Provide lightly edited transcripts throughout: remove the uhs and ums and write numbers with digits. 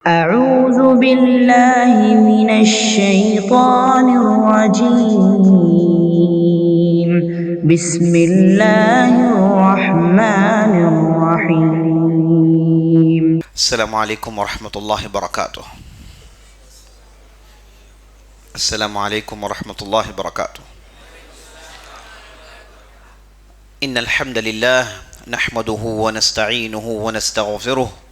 أعوذ بالله من الشيطان الرجيم بسم الله الرحمن الرحيم السلام عليكم ورحمة الله وبركاته. السلام عليكم ورحمة الله وبركاته. إن الحمد لله نحمده ونستعينه ونستغفره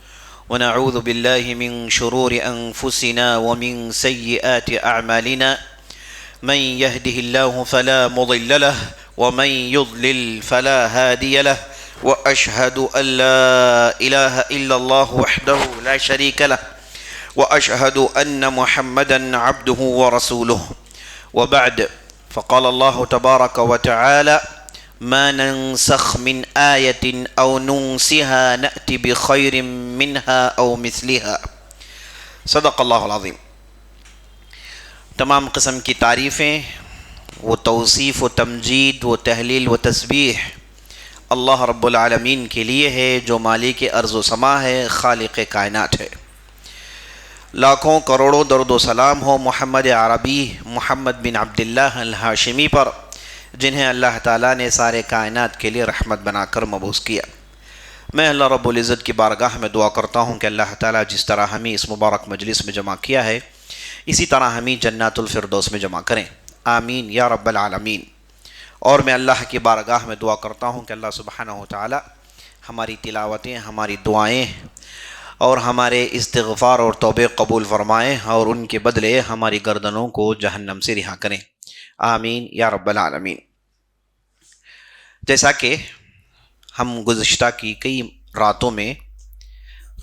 ونعوذ بالله من شرور أنفسنا ومن سيئات أعمالنا. من يهده الله فلا مضل له ومن يضلل فلا هادي له، وأشهد أن لا إله إلا الله وحده لا شريك له، وأشهد أن محمدا عبده ورسوله. وبعد، فقال الله تبارك وتعالى: ما ننسخ من آية أو ننسها نأتي بخير منها أو مثلها. صدق اللہ العظیم. تمام قسم کی تعریفیں، وہ توصیف و تمجید و تحلیل و تسبیح اللہ رب العالمین کے لیے ہے، جو مالک ارض و سما ہے، خالق کائنات ہے. لاکھوں کروڑوں درود و سلام ہو محمد عربی محمد بن عبداللہ الہاشمی پر، جنہیں اللہ تعالیٰ نے سارے کائنات کے لیے رحمت بنا کر مبعوث کیا. میں اللہ رب العزت کی بارگاہ میں دعا کرتا ہوں کہ اللہ تعالیٰ جس طرح ہمیں اس مبارک مجلس میں جمع کیا ہے، اسی طرح ہمیں جنات الفردوس میں جمع کریں. آمین یا رب العالمین. اور میں اللہ کی بارگاہ میں دعا کرتا ہوں کہ اللہ سبحانہ و تعالیٰ ہماری تلاوتیں، ہماری دعائیں اور ہمارے استغفار اور توبے قبول فرمائیں، اور ان کے بدلے ہماری گردنوں کو جہنم سے رہا کریں. آمین یا رب العالمین. جیسا کہ ہم گزشتہ کی کئی راتوں میں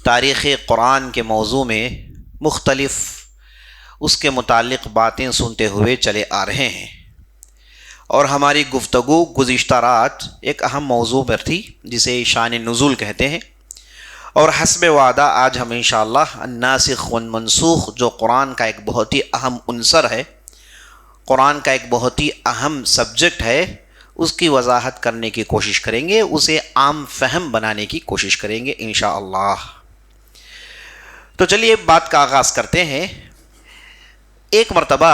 تاریخ قرآن کے موضوع میں مختلف اس کے متعلق باتیں سنتے ہوئے چلے آ رہے ہیں، اور ہماری گفتگو گزشتہ رات ایک اہم موضوع پر تھی جسے شان نزول کہتے ہیں. اور حسب وعدہ آج ہم انشاءاللہ الناسخ والمنسوخ، جو قرآن کا ایک بہت ہی اہم عنصر ہے، قرآن کا ایک بہت ہی اہم سبجیکٹ ہے، اس کی وضاحت کرنے کی کوشش کریں گے، اسے عام فہم بنانے کی کوشش کریں گے انشاءاللہ. تو چلیے بات کا آغاز کرتے ہیں. ایک مرتبہ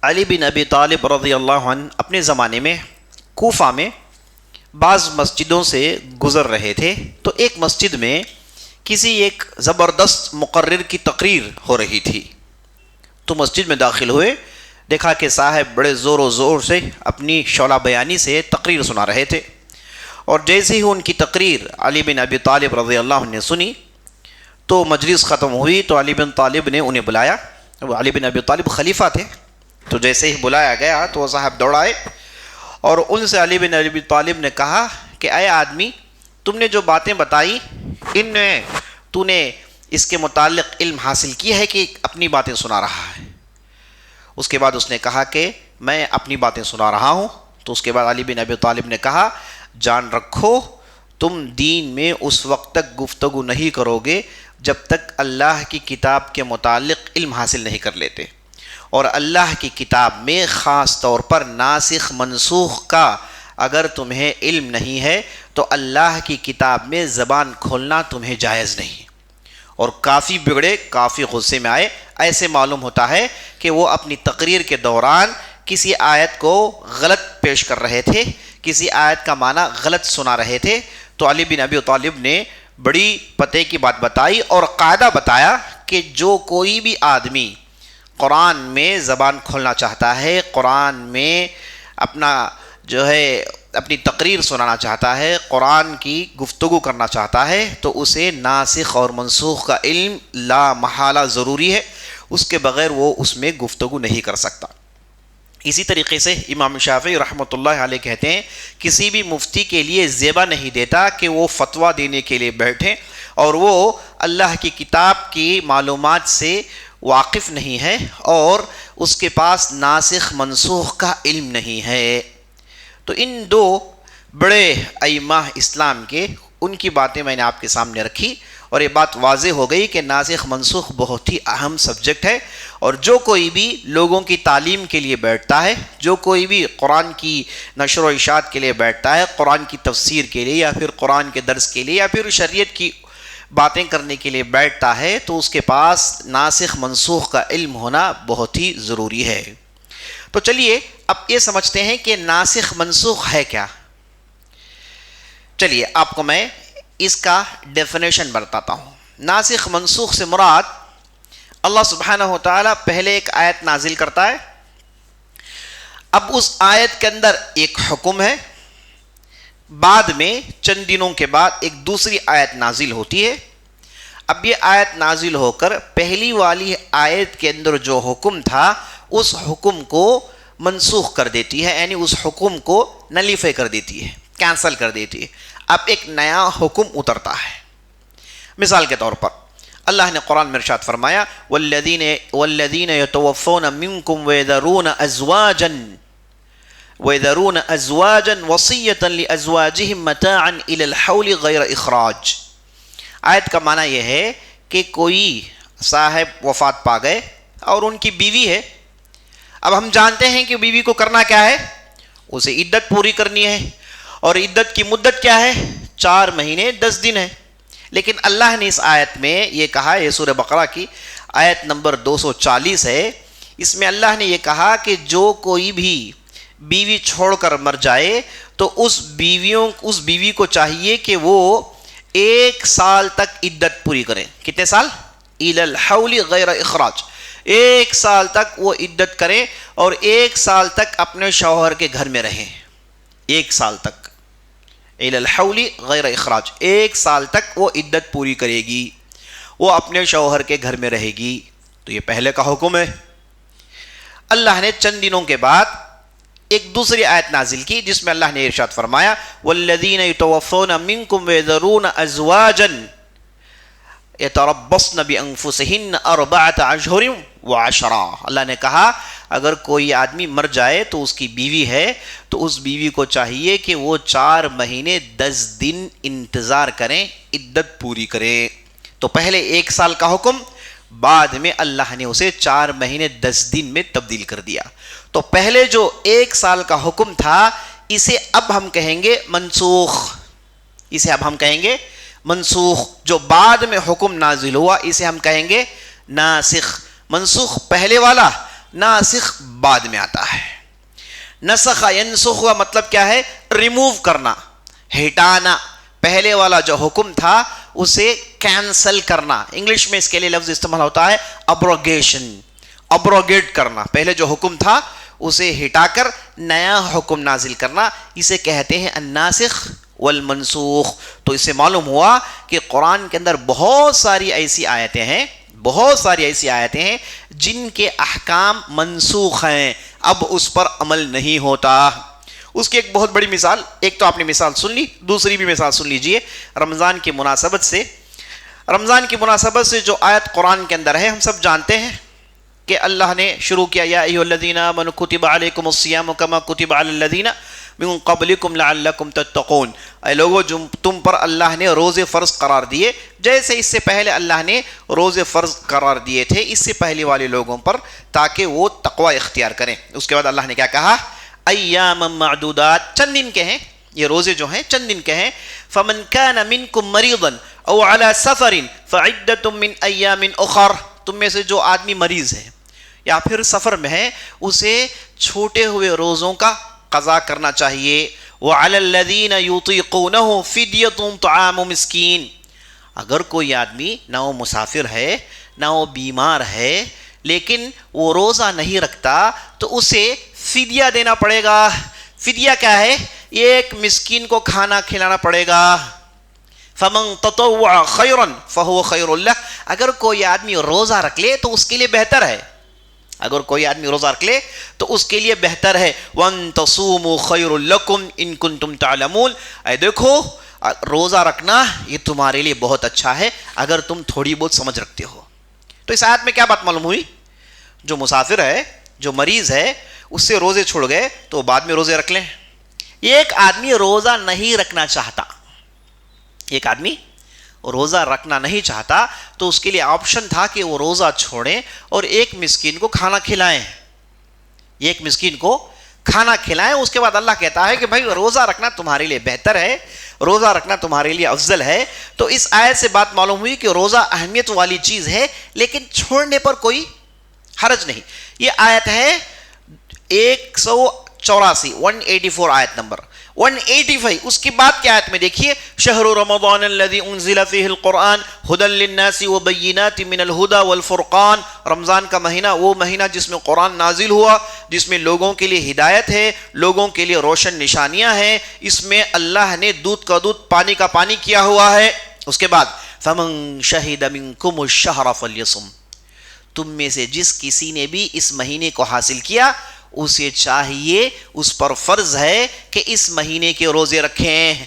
علی بن ابی طالب رضی اللہ عنہ اپنے زمانے میں کوفہ میں بعض مسجدوں سے گزر رہے تھے، تو ایک مسجد میں کسی ایک زبردست مقرر کی تقریر ہو رہی تھی. تو مسجد میں داخل ہوئے، دیکھا کہ صاحب بڑے زور و زور سے اپنی شعلہ بیانی سے تقریر سنا رہے تھے. اور جیسے ہی ان کی تقریر علی بن ابی طالب رضی اللہ عنہ نے سنی تو مجلس ختم ہوئی، تو علی بن طالب نے انہیں بلایا. علی بن ابی طالب خلیفہ تھے، تو جیسے ہی بلایا گیا تو وہ صاحب دوڑائے، اور ان سے علی بن ابی طالب نے کہا کہ اے آدمی، تم نے جو باتیں بتائی ان میں تو نے اس کے متعلق علم حاصل کیا ہے کہ اپنی باتیں سنا رہا ہے؟ اس کے بعد اس نے کہا کہ میں اپنی باتیں سنا رہا ہوں. تو اس کے بعد علی بن ابی طالب نے کہا، جان رکھو تم دین میں اس وقت تک گفتگو نہیں کرو گے جب تک اللہ کی کتاب کے متعلق علم حاصل نہیں کر لیتے. اور اللہ کی کتاب میں خاص طور پر ناسخ منسوخ کا اگر تمہیں علم نہیں ہے تو اللہ کی کتاب میں زبان کھولنا تمہیں جائز نہیں. اور کافی بگڑے، کافی غصے میں آئے. ایسے معلوم ہوتا ہے کہ وہ اپنی تقریر کے دوران کسی آیت کو غلط پیش کر رہے تھے، کسی آیت کا معنی غلط سنا رہے تھے. تو علی بن ابی طالب نے بڑی پتے کی بات بتائی اور قاعدہ بتایا کہ جو کوئی بھی آدمی قرآن میں زبان کھولنا چاہتا ہے، قرآن میں اپنا جو ہے اپنی تقریر سنانا چاہتا ہے، قرآن کی گفتگو کرنا چاہتا ہے، تو اسے ناسخ اور منسوخ کا علم لا محالہ ضروری ہے. اس کے بغیر وہ اس میں گفتگو نہیں کر سکتا. اسی طریقے سے امام شافعی رحمۃ اللہ علیہ کہتے ہیں، کسی بھی مفتی کے لیے زیبا نہیں دیتا کہ وہ فتویٰ دینے کے لیے بیٹھیں اور وہ اللہ کی کتاب کی معلومات سے واقف نہیں ہے اور اس کے پاس ناسخ منسوخ کا علم نہیں ہے. تو ان دو بڑے ائمہ اسلام کے، ان کی باتیں میں نے آپ کے سامنے رکھی، اور یہ بات واضح ہو گئی کہ ناسخ منسوخ بہت ہی اہم سبجیکٹ ہے. اور جو کوئی بھی لوگوں کی تعلیم کے لیے بیٹھتا ہے، جو کوئی بھی قرآن کی نشر و اشاعت کے لیے بیٹھتا ہے، قرآن کی تفسیر کے لیے یا پھر قرآن کے درس کے لیے یا پھر شریعت کی باتیں کرنے کے لیے بیٹھتا ہے تو اس کے پاس ناسخ منسوخ کا علم ہونا بہت ہی ضروری ہے۔ تو چلیے اب یہ سمجھتے ہیں کہ ناسخ منسوخ ہے کیا۔ چلیے آپ کو میں اس کا ڈیفینیشن بتاتا ہوں۔ ناسخ منسوخ سے مراد اللہ سبحانہ و تعالیٰ پہلے ایک آیت نازل کرتا ہے، اب اس آیت کے اندر ایک حکم ہے، بعد میں چند دنوں کے بعد ایک دوسری آیت نازل ہوتی ہے، اب یہ آیت نازل ہو کر پہلی والی آیت کے اندر جو حکم تھا اس حکم کو منسوخ کر دیتی ہے، یعنی اس حکم کو نلیفائی کر دیتی ہے، کینسل کر دیتی ہے، اب ایک نیا حکم اترتا ہے۔ مثال کے طور پر اللہ نے قرآن میں ارشاد فرمایا والذین یتوفون منکم ویذرون ازواجا وصیۃ لازواجہم متاعا الی الحول غیر اخراج۔ آیت کا معنی یہ ہے کہ کوئی صاحب وفات پا گئے اور ان کی بیوی ہے، اب ہم جانتے ہیں کہ بیوی کو کرنا کیا ہے، اسے عدت پوری کرنی ہے، اور عدت کی مدت کیا ہے، 4 مہینے 10 دن ہے، لیکن اللہ نے اس آیت میں یہ کہا، یہ سورہ بقرہ کی آیت نمبر 240 ہے، اس میں اللہ نے یہ کہا کہ جو کوئی بھی بیوی چھوڑ کر مر جائے تو اس بیوی کو چاہیے کہ وہ 1 سال تک عدت پوری کریں۔ کتنے سال؟ الی الحول غیر اخراج، 1 سال تک وہ عدت کریں اور 1 سال تک اپنے شوہر کے گھر میں رہیں، 1 سال تک الی الحول غیر اخراج، 1 سال تک وہ عدت پوری کرے گی، وہ اپنے شوہر کے گھر میں رہے گی۔ تو یہ پہلے کا حکم ہے۔ اللہ نے چند دنوں کے بعد ایک دوسری آیت نازل کی جس میں اللہ نے ارشاد فرمایا والذین یتوفون منکم ویذرون ازواجا یتربصن بانفسہن 4 اشہر و10۔ اللہ نے کہا اگر کوئی آدمی مر جائے تو اس کی بیوی ہے تو اس بیوی کو چاہیے کہ وہ 4 مہینے 10 دن انتظار کریں، عدت پوری کریں۔ تو پہلے 1 سال کا حکم، بعد میں اللہ نے اسے 4 مہینے 10 دن میں تبدیل کر دیا۔ تو پہلے جو 1 سال کا حکم تھا اسے اب ہم کہیں گے منسوخ، اسے اب ہم کہیں گے منسوخ۔ جو بعد میں حکم نازل ہوا اسے ہم کہیں گے ناسخ۔ منسوخ پہلے والا، ناسخ بعد میں آتا ہے۔ نسخ ینسخ کا مطلب کیا ہے؟ ریموو کرنا، ہٹانا۔ پہلے والا جو حکم تھا اسے کینسل کرنا، انگلش میں اس کے لیے لفظ استعمال ہوتا ہے ابروگیشن، ابروگیٹ کرنا۔ پہلے جو حکم تھا اسے ہٹا کر نیا حکم نازل کرنا، اسے کہتے ہیں الناسخ والمنسوخ۔ تو اس سے معلوم ہوا کہ قرآن کے اندر بہت ساری ایسی آیتیں ہیں جن کے احکام منسوخ ہیں، اب اس پر عمل نہیں ہوتا۔ اس کی ایک بہت بڑی مثال، ایک تو آپ نے مثال سن لی، دوسری بھی مثال سن لیجئے۔ رمضان کی مناسبت سے جو آیت قرآن کے اندر ہے ہم سب جانتے ہیں کہ اللہ نے شروع کیا یا ایھا الذین آمنوا کتب علیکم الصیام کما کتب علی الذین من قبلکم لعلکم تتقون۔ اے لوگو تم پر اللہ نے روزے فرض قرار دیے جیسے اس سے پہلے اللہ نے روزے فرض قرار دیے تھے اس سے پہلے والے لوگوں پر، تاکہ وہ تقوی اختیار کریں۔ اس کے بعد اللہ نے کیا کہا؟ ایام معدودات، چند دن کے ہیں یہ روزے جو ہیں، چند دن کے ہیں۔ فمن کان منکم مریضا او علی سفر فعدۃ من ایام اخر، تم میں سے جو آدمی مریض ہے یا پھر سفر میں ہے اسے چھوٹے ہوئے روزوں کا قضا کرنا چاہیے۔ وعلی الذین یطیقونہ فدیۃ طعام مسکین، اگر کوئی آدمی نہ وہ مسافر ہے نہ وہ بیمار ہے لیکن وہ روزہ نہیں رکھتا تو اسے فدیہ دینا پڑے گا۔ فدیہ کیا ہے؟ ایک مسکین کو کھانا کھلانا پڑے گا۔ فمن تطوع خیرا فہو خیر لہ، اگر کوئی آدمی روزہ رکھ لے تو اس کے لیے بہتر ہے، اگر کوئی آدمی روزہ رکھ لے تو اس کے لیے بہتر ہے۔ وَأَن تَصُومُوا خَيْرٌ لَكُمْ إِن كُنتُمْ تَعْلَمُونَ، اے دیکھو روزہ رکھنا یہ تمہارے لیے بہت اچھا ہے اگر تم تھوڑی بہت سمجھ رکھتے ہو۔ تو اس آیت میں کیا بات معلوم ہوئی؟ جو مسافر ہے، جو مریض ہے، اس سے روزے چھوڑ گئے تو بعد میں روزے رکھ لیں۔ ایک آدمی روزہ نہیں رکھنا چاہتا، ایک آدمی روزہ رکھنا نہیں چاہتا تو اس کے لیے آپشن تھا کہ وہ روزہ چھوڑیں اور ایک مسکین کو کھانا کھلائیں، اس کے بعد اللہ کہتا ہے کہ بھائی روزہ رکھنا تمہارے لیے بہتر ہے روزہ رکھنا تمہارے لیے افضل ہے. تو اس آیت سے بات معلوم ہوئی کہ روزہ اہمیت والی چیز ہے لیکن چھوڑنے پر کوئی حرج نہیں. یہ آیت ہے 184 آیت نمبر 185. اس کی بعد کی آیت میں دیکھیے شہر رمضان الذی انزل فیہ القرآن ھدی للناس وبینات من الھدی والفرقان. رمضان کا مہینہ وہ مہینہ جس میں قرآن نازل ہوا، جس میں لوگوں کے لیے ہدایت ہے، لوگوں کے لیے روشن نشانیاں ہیں. اس میں اللہ نے دودھ کا دودھ پانی کا پانی کیا ہوا ہے. اس کے بعد فمن شہد منکم الشہر فلیصم. تم میں سے جس کسی نے بھی اس مہینے کو حاصل کیا اسے چاہیے، اس پر فرض ہے کہ اس مہینے کے روزے رکھیں،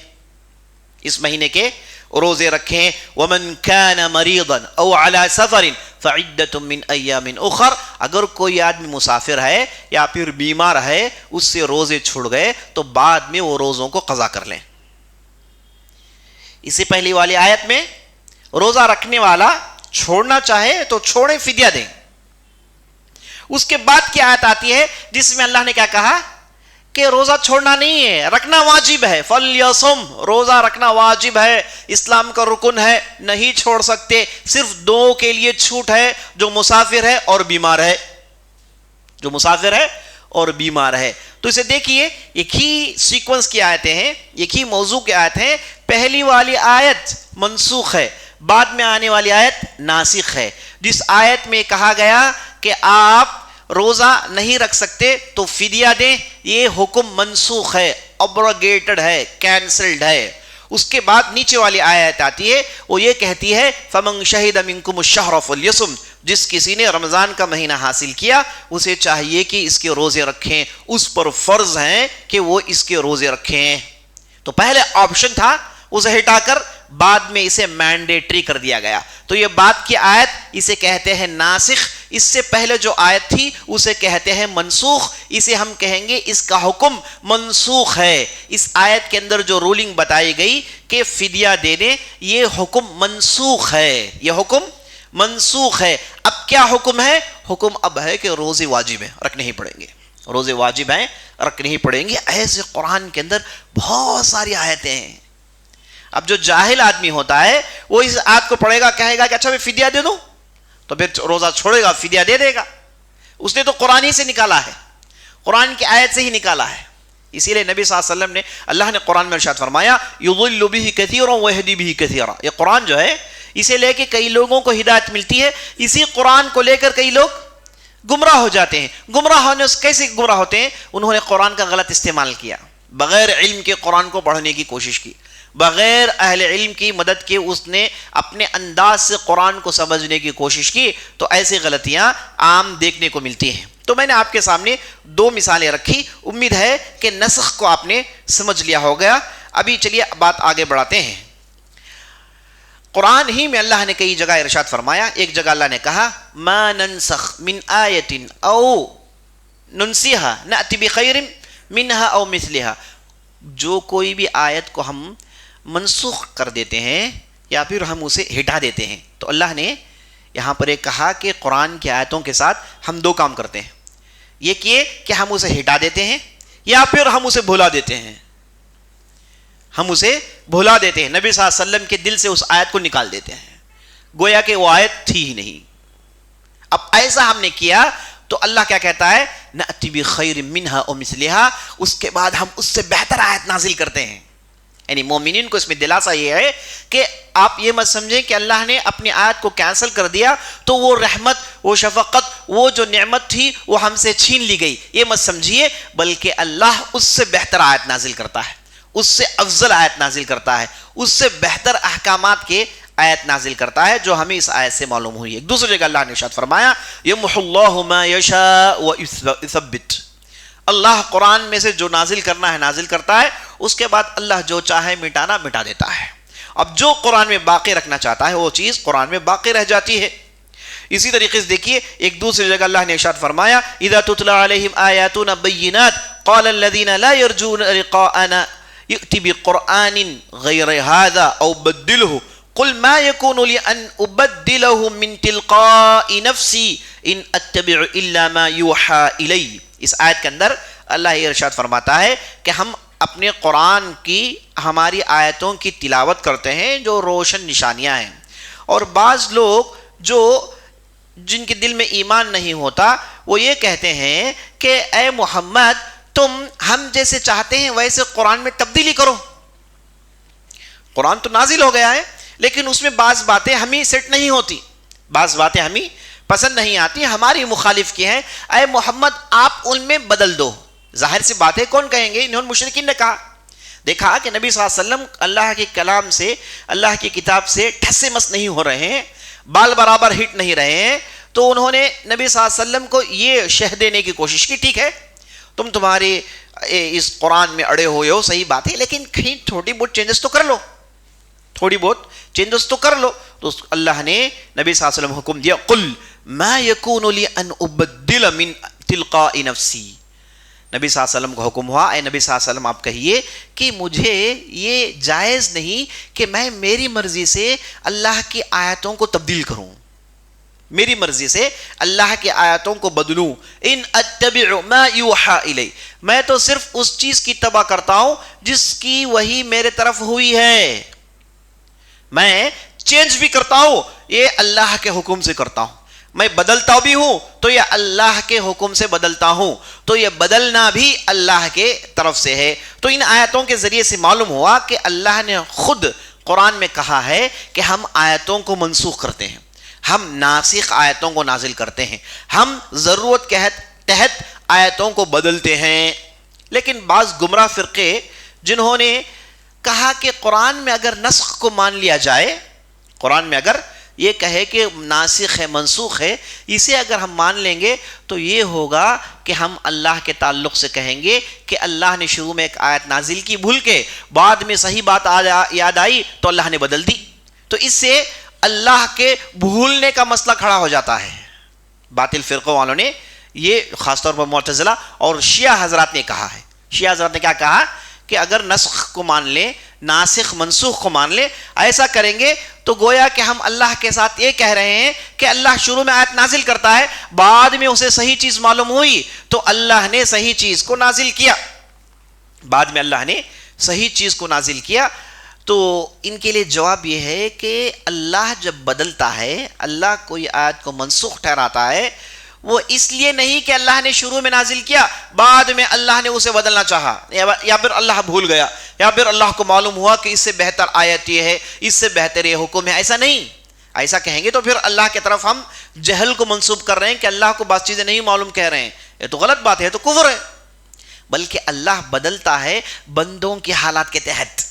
اس مہینے کے روزے رکھیں. ومن کان مریضا او علی سفر فعدۃ من ایام اخر. اگر کوئی آدمی مسافر ہے یا پھر بیمار ہے، اس سے روزے چھوڑ گئے تو بعد میں وہ روزوں کو قضا کر لیں. اس سے پہلی والی آیت میں روزہ رکھنے والا چھوڑنا چاہے تو چھوڑیں، فدیہ دیں. اس کے بعد کی آیت آتی ہے جس میں اللہ نے کیا کہا کہ روزہ چھوڑنا نہیں ہے، رکھنا واجب ہے. فَلْيَصُمْ. روزہ رکھنا واجب ہے، اسلام کا رکن ہے، نہیں چھوڑ سکتے. صرف دو کے لیے چھوٹ ہے، جو مسافر ہے اور بیمار ہے، جو مسافر ہے اور بیمار ہے. تو اسے دیکھیے ایک ہی سیکوینس کی آیتیں ہیں، ایک ہی موضوع کی آیت ہیں. پہلی والی آیت منسوخ ہے، بعد میں آنے والی آیت ناسخ ہے. جس آیت میں کہا گیا کہ آپ روزہ نہیں رکھ سکتے تو فدیہ دیں، یہ حکم منسوخ ہے، ابروگیٹڈ ہے، کینسلڈ ہے. اس کے بعد نیچے والی آیت آتی ہے، وہ یہ کہتی ہے فَمَنْ شَهِدَ مِنْكُمُ الشَّهْرَ فَلْيَصُمْ. جس کسی نے رمضان کا مہینہ حاصل کیا اسے چاہیے کہ اس کے روزے رکھیں، اس پر فرض ہیں کہ وہ اس کے روزے رکھیں. تو پہلے آپشن تھا، اسے ہٹا کر بعد میں اسے مینڈیٹری کر دیا گیا. تو یہ بعد کی آیت اسے کہتے ہیں ناسخ. اس سے پہلے جو آیت تھی اسے کہتے ہیں منسوخ. اسے ہم کہیں گے اس کا حکم منسوخ ہے. اس آیت کے اندر جو رولنگ بتائی گئی کہ فدیہ دے دیں، یہ حکم منسوخ ہے، یہ حکم منسوخ ہے. اب کیا حکم ہے؟ حکم اب ہے کہ روزے واجب ہیں، رکھنے ہی پڑیں گے. روزے واجب ہیں، رکھنے ہی پڑیں گے. ایسے قرآن کے اندر بہت ساری آیتیں ہیں. اب جو جاہل آدمی ہوتا ہے وہ اس آیت کو پڑھے گا، کہے گا کہ اچھا میں فدیہ دے دوں، تو پھر روزہ چھوڑے گا، فدیہ دے دے گا. اس نے تو قرآن ہی سے نکالا ہے، قرآن کی آیت سے ہی نکالا ہے. اسی لیے نبی صلی اللہ علیہ وسلم نے، اللہ نے قرآن میں ارشاد فرمایا یضل بہ کثیرا ویہدی بہ کثیرا. یہ قرآن جو ہے اسے لے کے کئی لوگوں کو ہدایت ملتی ہے، اسی قرآن کو لے کر کئی لوگ گمراہ ہو جاتے ہیں. گمراہ ہونے سے کیسے گمراہ ہوتے ہیں؟ انہوں نے قرآن کا غلط استعمال کیا، بغیر علم کے قرآن کو پڑھنے کی کوشش کی، بغیر اہل علم کی مدد کے اس نے اپنے انداز سے قرآن کو سمجھنے کی کوشش کی. تو ایسی غلطیاں عام دیکھنے کو ملتی ہیں. تو میں نے آپ کے سامنے دو مثالیں رکھی، امید ہے کہ نسخ کو آپ نے سمجھ لیا ہوگا. ابھی چلیے بات آگے بڑھاتے ہیں. قرآن ہی میں اللہ نے کئی جگہ ارشاد فرمایا. ایک جگہ اللہ نے کہا ما ننسخ من آیت او ننسیہا نأتی بخیر منہا او مثلہا. جو کوئی بھی آیت کو ہم منسوخ کر دیتے ہیں یا پھر ہم اسے ہٹا دیتے ہیں، تو اللہ نے یہاں پر ایک کہا کہ قرآن کی آیتوں کے ساتھ ہم دو کام کرتے ہیں. یہ کہ ہم اسے ہٹا دیتے ہیں یا پھر ہم اسے بھلا دیتے ہیں. ہم اسے بھلا دیتے ہیں، نبی صلی اللہ علیہ وسلم کے دل سے اس آیت کو نکال دیتے ہیں، گویا کہ وہ آیت تھی ہی نہیں. اب ایسا ہم نے کیا تو اللہ کیا کہتا ہے نأتی بخیر منہا او مثلہا. اس کے بعد ہم اس سے بہتر آیت نازل کرتے ہیں. یعنی مومنین کو اس میں دلاسا یہ ہے کہ آپ یہ مت سمجھیں کہ اللہ نے اپنی آیت کو کینسل کر دیا تو وہ رحمت، وہ شفقت، وہ جو نعمت تھی وہ ہم سے چھین لی گئی. یہ مت سمجھیے، بلکہ اللہ اس سے بہتر آیت نازل کرتا ہے، اس سے افضل آیت نازل کرتا ہے، اس سے بہتر احکامات کے آیت نازل کرتا ہے، جو ہمیں اس آیت سے معلوم ہوئی ہے. ایک دوسری جگہ اللہ نے ارشاد فرمایا یمحو اللہ ما یشاء ویثبت. اللہ قرآن میں سے جو نازل کرنا ہے نازل کرتا ہے، اس کے بعد اللہ جو چاہے مٹانا مٹا دیتا ہے. اب جو قرآن میں باقی رکھنا چاہتا ہے وہ چیز قرآن میں باقی رہ جاتی ہے. اسی طریقے سے دیکھیے ایک دوسری جگہ اللہ نے ارشاد فرمایا اذا تتلى علیہم آیاتنا بینات قال الذین لا یرجون لقاءنا ائت بقرآن غیر هذا او بدلہ قل ما يكون لي ان ابدله من تلقاء نفسي ان اتبع الا ما يوحى الي. اس آیت کے اندر اللہ یہ ارشاد فرماتا ہے کہ ہم اپنے قرآن کی ہماری آیتوں کی تلاوت کرتے ہیں جو روشن نشانیاں ہیں، اور بعض لوگ جو جن کے دل میں ایمان نہیں ہوتا وہ یہ کہتے ہیں کہ اے محمد تم ہم جیسے چاہتے ہیں ویسے قرآن میں تبدیلی کرو. قرآن تو نازل ہو گیا ہے لیکن اس میں بعض باتیں ہمیں سیٹ نہیں ہوتی، بعض باتیں ہمیں پسند نہیں آتی، ہماری مخالف کی ہیں، اے محمد آپ ان میں بدل دو. ظاہر سی بات ہے کون کہیں گے؟ انہوں نے مشرکین نے کہا. دیکھا کہ نبی صلی اللہ علیہ وسلم اللہ کے کلام سے، اللہ کی کتاب سے ٹھسے مس نہیں ہو رہے ہیں، بال برابر ہٹ نہیں رہے ہیں، تو انہوں نے نبی صلی اللہ علیہ وسلم کو یہ شہ دینے کی کوشش کی، ٹھیک ہے تمہارے اس قرآن میں اڑے ہوئے ہو، صحیح بات ہے، لیکن کہیں تھوڑی بہت چینجز تو کر لو، تھوڑی بہت چینجز تو کر لو. تو اللہ نے نبی صلی اللہ علیہ وسلم حکم دیا، قل ما یکون لی ان ابدل من تلقاء نفسی. نبی صلی اللہ علیہ وسلم کو حکم ہوا، اے نبی صلی اللہ علیہ وسلم آپ کہیے کہ مجھے یہ جائز نہیں کہ میں میری مرضی سے اللہ کی آیتوں کو تبدیل کروں، میری مرضی سے اللہ کی آیتوں کو بدلوں. ان اتبع ما یوحى الی، میں تو صرف اس چیز کی اتباع کرتا ہوں جس کی وحی میرے طرف ہوئی ہے. میں چینج بھی کرتا ہوں یہ اللہ کے حکم سے کرتا ہوں، میں بدلتا بھی ہوں تو یہ اللہ کے حکم سے بدلتا ہوں، تو یہ بدلنا بھی اللہ کے طرف سے ہے. تو ان آیتوں کے ذریعے سے معلوم ہوا کہ اللہ نے خود قرآن میں کہا ہے کہ ہم آیتوں کو منسوخ کرتے ہیں، ہم ناسخ آیتوں کو نازل کرتے ہیں، ہم ضرورت کے تحت آیتوں کو بدلتے ہیں. لیکن بعض گمراہ فرقے جنہوں نے کہا کہ قرآن میں اگر نسخ کو مان لیا جائے، قرآن میں اگر یہ کہے کہ ناسخ ہے منسوخ ہے، اسے اگر ہم مان لیں گے تو یہ ہوگا کہ ہم اللہ کے تعلق سے کہیں گے کہ اللہ نے شروع میں ایک آیت نازل کی بھول کے، بعد میں صحیح بات یاد آئی تو اللہ نے بدل دی. تو اس سے اللہ کے بھولنے کا مسئلہ کھڑا ہو جاتا ہے. باطل فرقوں والوں نے یہ خاص طور پر معتزلہ اور شیعہ حضرات نے کہا ہے. شیعہ حضرات نے کیا کہا کہ اگر نسخ کو مان لیں، ناسخ منسوخ کو مان لیں، ایسا کریں گے تو گویا کہ ہم اللہ کے ساتھ یہ کہہ رہے ہیں کہ اللہ شروع میں آیت نازل کرتا ہے، بعد میں اسے صحیح چیز معلوم ہوئی تو اللہ نے صحیح چیز کو نازل کیا، بعد میں اللہ نے صحیح چیز کو نازل کیا. تو ان کے لیے جواب یہ ہے کہ اللہ جب بدلتا ہے، اللہ کوئی آیت کو منسوخ ٹھہراتا ہے، وہ اس لیے نہیں کہ اللہ نے شروع میں نازل کیا بعد میں اللہ نے اسے بدلنا چاہا، یا پھر اللہ بھول گیا، یا پھر اللہ کو معلوم ہوا کہ اس سے بہتر آیت یہ ہے، اس سے بہتر یہ حکم ہے. ایسا نہیں. ایسا کہیں گے تو پھر اللہ کی طرف ہم جہل کو منسوب کر رہے ہیں کہ اللہ کو بعض چیزیں نہیں معلوم کہہ رہے ہیں. یہ تو غلط بات ہے، تو کفر ہے. بلکہ اللہ بدلتا ہے بندوں کے حالات کے تحت.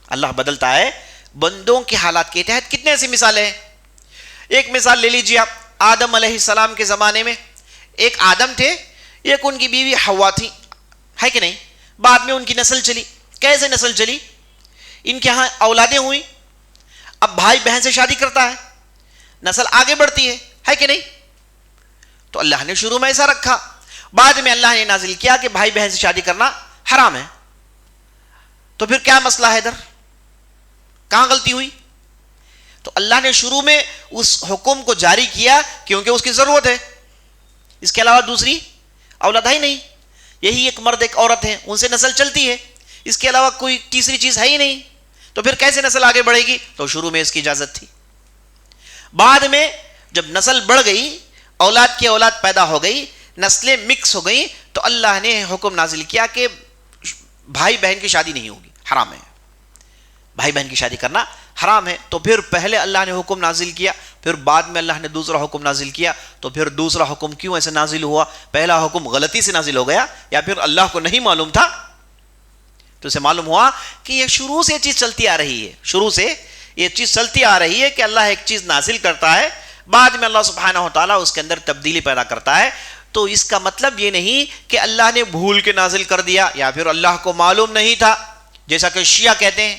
اللہ بدلتا ہے بندوں کے حالات کے تحت. کتنے ایسی مثالیں ہیں؟ ایک مثال لے لیجیے آپ. آدم علیہ السلام کے زمانے میں ایک آدم تھے، ایک ان کی بیوی حوا تھی، ہے کہ نہیں؟ بعد میں ان کی نسل چلی. کیسے نسل چلی؟ ان کے ہاں اولادیں ہوئیں، اب بھائی بہن سے شادی کرتا ہے، نسل آگے بڑھتی ہے کہ نہیں؟ تو اللہ نے شروع میں ایسا رکھا، بعد میں اللہ نے نازل کیا کہ بھائی بہن سے شادی کرنا حرام ہے. تو پھر کیا مسئلہ ہے ادھر؟ کہاں غلطی ہوئی؟ تو اللہ نے شروع میں اس حکم کو جاری کیا کیونکہ اس کی ضرورت ہے، اس کے علاوہ دوسری اولاد ہی نہیں، یہی ایک مرد ایک عورت ہے، ان سے نسل چلتی ہے، اس کے علاوہ کوئی تیسری چیز ہے ہی نہیں. تو پھر کیسے نسل آگے بڑھے گی؟ تو شروع میں اس کی اجازت تھی. بعد میں جب نسل بڑھ گئی، اولاد کی اولاد پیدا ہو گئی، نسلیں مکس ہو گئی، تو اللہ نے حکم نازل کیا کہ بھائی بہن کی شادی نہیں ہوگی، حرام ہے، بھائی بہن کی شادی کرنا حرام ہے. تو پھر پہلے اللہ نے حکم نازل کیا، پھر بعد میں اللہ نے دوسرا حکم نازل کیا. تو پھر دوسرا حکم کیوں ایسے نازل ہوا؟ پہلا حکم غلطی سے نازل ہو گیا یا پھر اللہ کو نہیں معلوم تھا؟ تو اسے معلوم ہوا کہ یہ شروع سے یہ چیز چلتی آ رہی ہے، شروع سے یہ چیز چلتی آ رہی ہے کہ اللہ ایک چیز نازل کرتا ہے، بعد میں اللہ سبحانہ و تعالیٰ اس کے اندر تبدیلی پیدا کرتا ہے. تو اس کا مطلب یہ نہیں کہ اللہ نے بھول کے نازل کر دیا یا پھر اللہ کو معلوم نہیں تھا، جیسا کہ شیعہ کہتے ہیں،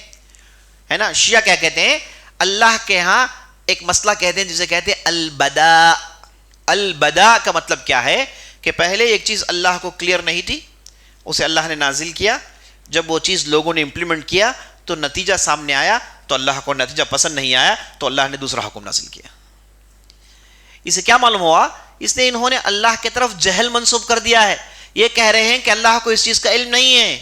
ہے نا. شیعہ کیا کہتے ہیں؟ اللہ کے ہاں ایک مسئلہ کہتے ہیں جسے کہتے ہیں البدا. البدا کا مطلب کیا ہے کہ پہلے ایک چیز اللہ کو کلیئر نہیں تھی، اسے اللہ نے نازل کیا، جب وہ چیز لوگوں نے امپلیمنٹ کیا تو نتیجہ سامنے آیا، تو اللہ کو نتیجہ پسند نہیں آیا تو اللہ نے دوسرا حکم نازل کیا. اسے کیا معلوم ہوا؟ اس نے انہوں نے اللہ کی طرف جہل منسوب کر دیا ہے. یہ کہہ رہے ہیں کہ اللہ کو اس چیز کا علم نہیں ہے.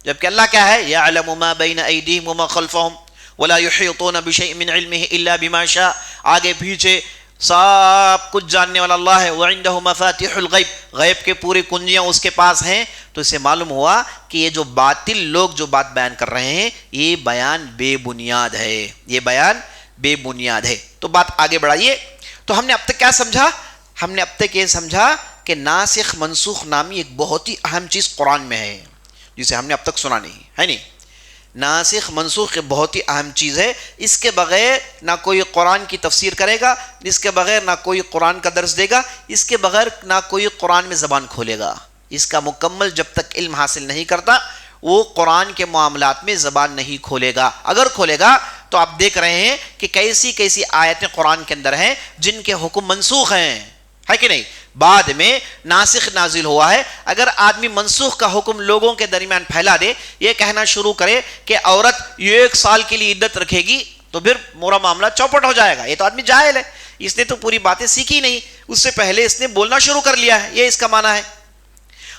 جبکہ اللہ کیا ہے؟ یعلم ما بین ایدیہم وما خلفہم ولا یحیطون بشیء من علمہ الا بما شاء، آگے پیچھے سب کچھ جاننے والا اللہ ہے. وعنده مفاتیح الغیب، غیب کے پوری کنجیاں اس کے پاس ہیں. تو اس سے معلوم ہوا کہ یہ جو باطل لوگ جو بات بیان کر رہے ہیں یہ بیان بے بنیاد ہے، یہ بیان بے بنیاد ہے. تو بات آگے بڑھائیے. تو ہم نے اب تک کیا سمجھا؟ ہم نے اب تک یہ سمجھا کہ ناسخ منسوخ نامی ایک بہت ہی اہم چیز قرآن میں ہے جسے ہم نے اب تک سنا نہیں ہے. نہیں، ناسخ منسوخ ایک بہت ہی اہم چیز ہے. اس کے بغیر نہ کوئی قرآن کی تفسیر کرے گا، اس کے بغیر نہ کوئی قرآن کا درس دے گا، اس کے بغیر نہ کوئی قرآن میں زبان کھولے گا. اس کا مکمل جب تک علم حاصل نہیں کرتا وہ قرآن کے معاملات میں زبان نہیں کھولے گا. اگر کھولے گا تو آپ دیکھ رہے ہیں کہ کیسی کیسی آیتیں قرآن کے اندر ہیں جن کے حکم منسوخ ہیں، ہے کہ نہیں؟ بعد میں ناسخ نازل ہوا ہے. اگر آدمی منسوخ کا حکم لوگوں کے درمیان پھیلا دے، یہ کہنا شروع کرے کہ عورت 1 سال کے لیے عدت رکھے گی، تو پھر میرا معاملہ چوپٹ ہو جائے گا. یہ تو آدمی جاہل ہے، اس نے تو پوری باتیں سیکھی نہیں، اس سے پہلے اس نے بولنا شروع کر لیا ہے، یہ اس کا معنی ہے.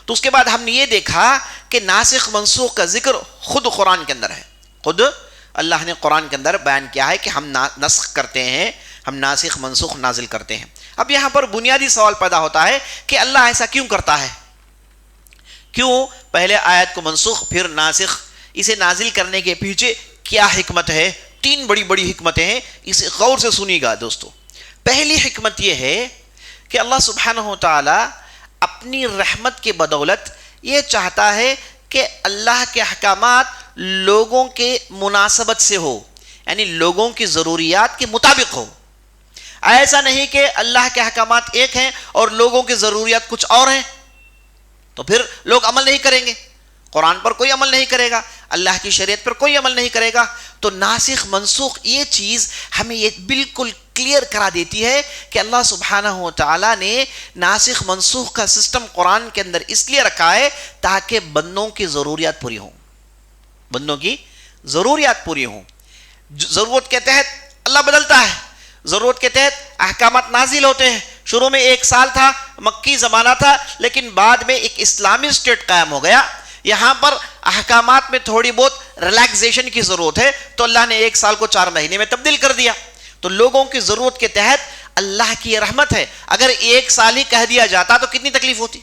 تو اس کے بعد ہم نے یہ دیکھا کہ ناسخ منسوخ کا ذکر خود قرآن کے اندر ہے. خود اللہ نے قرآن کے اندر بیان کیا ہے کہ ہم نسخ کرتے ہیں، ہم ناسخ منسوخ نازل کرتے ہیں. اب یہاں پر بنیادی سوال پیدا ہوتا ہے کہ اللہ ایسا کیوں کرتا ہے؟ کیوں پہلے آیت کو منسوخ پھر ناسخ؟ اسے نازل کرنے کے پیچھے کیا حکمت ہے؟ 3 بڑی بڑی حکمتیں ہیں، اسے غور سے سنیے گا دوستو. پہلی حکمت یہ ہے کہ اللہ سبحانہ و تعالی اپنی رحمت کے بدولت یہ چاہتا ہے کہ اللہ کے احکامات لوگوں کے مناسبت سے ہو، یعنی لوگوں کی ضروریات کے مطابق ہو. ایسا نہیں کہ اللہ کے احکامات ایک ہیں اور لوگوں کی ضروریات کچھ اور ہیں، تو پھر لوگ عمل نہیں کریں گے، قرآن پر کوئی عمل نہیں کرے گا، اللہ کی شریعت پر کوئی عمل نہیں کرے گا. تو ناسخ منسوخ یہ چیز ہمیں یہ بالکل کلیئر کرا دیتی ہے کہ اللہ سبحانہ و تعالیٰ نے ناسخ منسوخ کا سسٹم قرآن کے اندر اس لیے رکھا ہے تاکہ بندوں کی ضروریات پوری ہوں، بندوں کی ضروریات پوری ہوں. ضرورت کے تحت اللہ بدلتا ہے، ضرورت کے تحت احکامات نازل ہوتے ہیں. شروع میں 1 سال تھا، مکی زمانہ تھا، لیکن بعد میں ایک اسلامی اسٹیٹ قائم ہو گیا. یہاں پر احکامات میں تھوڑی بہت ریلیکسیشن کی ضرورت ہے، تو اللہ نے 1 سال کو 4 مہینے میں تبدیل کر دیا. تو لوگوں کی ضرورت کے تحت اللہ کی یہ رحمت ہے. اگر 1 سال ہی کہہ دیا جاتا تو کتنی تکلیف ہوتی؟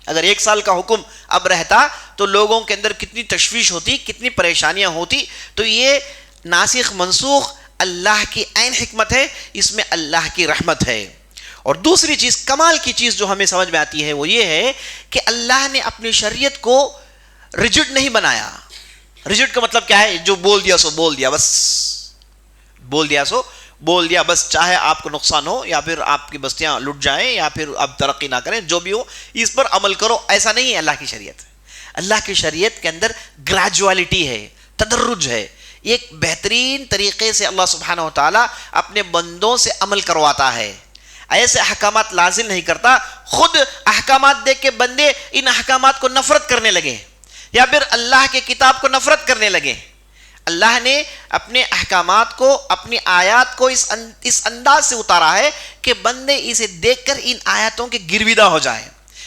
اگر 1 سال کا حکم اب رہتا تو لوگوں کے اندر کتنی تشویش ہوتی، کتنی پریشانیاں ہوتی. تو یہ ناسخ منسوخ اللہ کی عین حکمت ہے، اس میں اللہ کی رحمت ہے. اور دوسری چیز، کمال کی چیز جو ہمیں سمجھ میں آتی ہے وہ یہ ہے کہ اللہ نے اپنی شریعت کو ریجڈ نہیں بنایا. ریجڈ کا مطلب کیا ہے؟ جو بول دیا سو بول دیا، بس بول دیا سو بول دیا بس، چاہے آپ کو نقصان ہو یا پھر آپ کی بستیاں لٹ جائیں یا پھر آپ ترقی نہ کریں، جو بھی ہو اس پر عمل کرو. ایسا نہیں ہے اللہ کی شریعت. اللہ کی شریعت کے اندر گریجوالٹی ہے، تدرج ہے. ایک بہترین طریقے سے اللہ سبحانہ و تعالیٰ اپنے بندوں سے عمل کرواتا ہے. ایسے احکامات لازم نہیں کرتا خود احکامات دیکھ کے بندے ان احکامات کو نفرت کرنے لگے یا پھر اللہ کے کتاب کو نفرت کرنے لگے. اللہ نے اپنے احکامات کو، اپنی آیات کو اس انداز سے اتارا ہے کہ بندے اسے دیکھ کر ان آیاتوں کے گرویدہ ہو جائیں،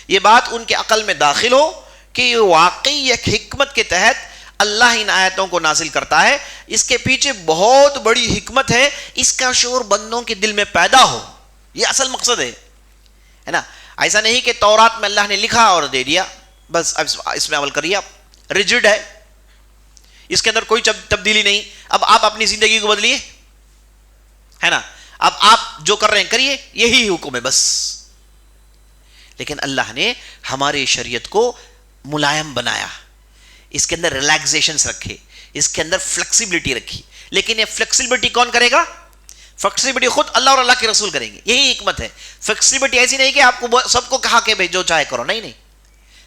یہ بات ان کے عقل میں داخل ہو کہ واقعی ایک حکمت کے تحت اللہ ان آیتوں کو نازل کرتا ہے. اس کے پیچھے بہت بڑی حکمت ہے، اس کا شعور بندوں کے دل میں پیدا ہو، یہ اصل مقصد ہے نا. ایسا نہیں کہ تورات میں اللہ نے لکھا اور دے دیا بس اب اس میں عمل کریے. آپ ریجڈ ہے، اس کے اندر کوئی تبدیلی نہیں. اب آپ اپنی زندگی کو بدلیے، ہے نا. اب آپ جو کر رہے ہیں کریے، یہی حکم ہے بس. لیکن اللہ نے ہماری شریعت کو ملائم بنایا، اس کے اندر ریلیکسیشنز رکھے، اس کے اندر فلیکسیبلٹی رکھی. لیکن یہ فلیکسیبلٹی کون کرے گا؟ فلیکسیبلٹی خود اللہ اور اللہ کے رسول کریں گے. یہی حکمت ہے. فلیکسیبلٹی ایسی نہیں کہ آپ کو سب کو کہا کہ بھائی جو چاہے کرو، نہیں.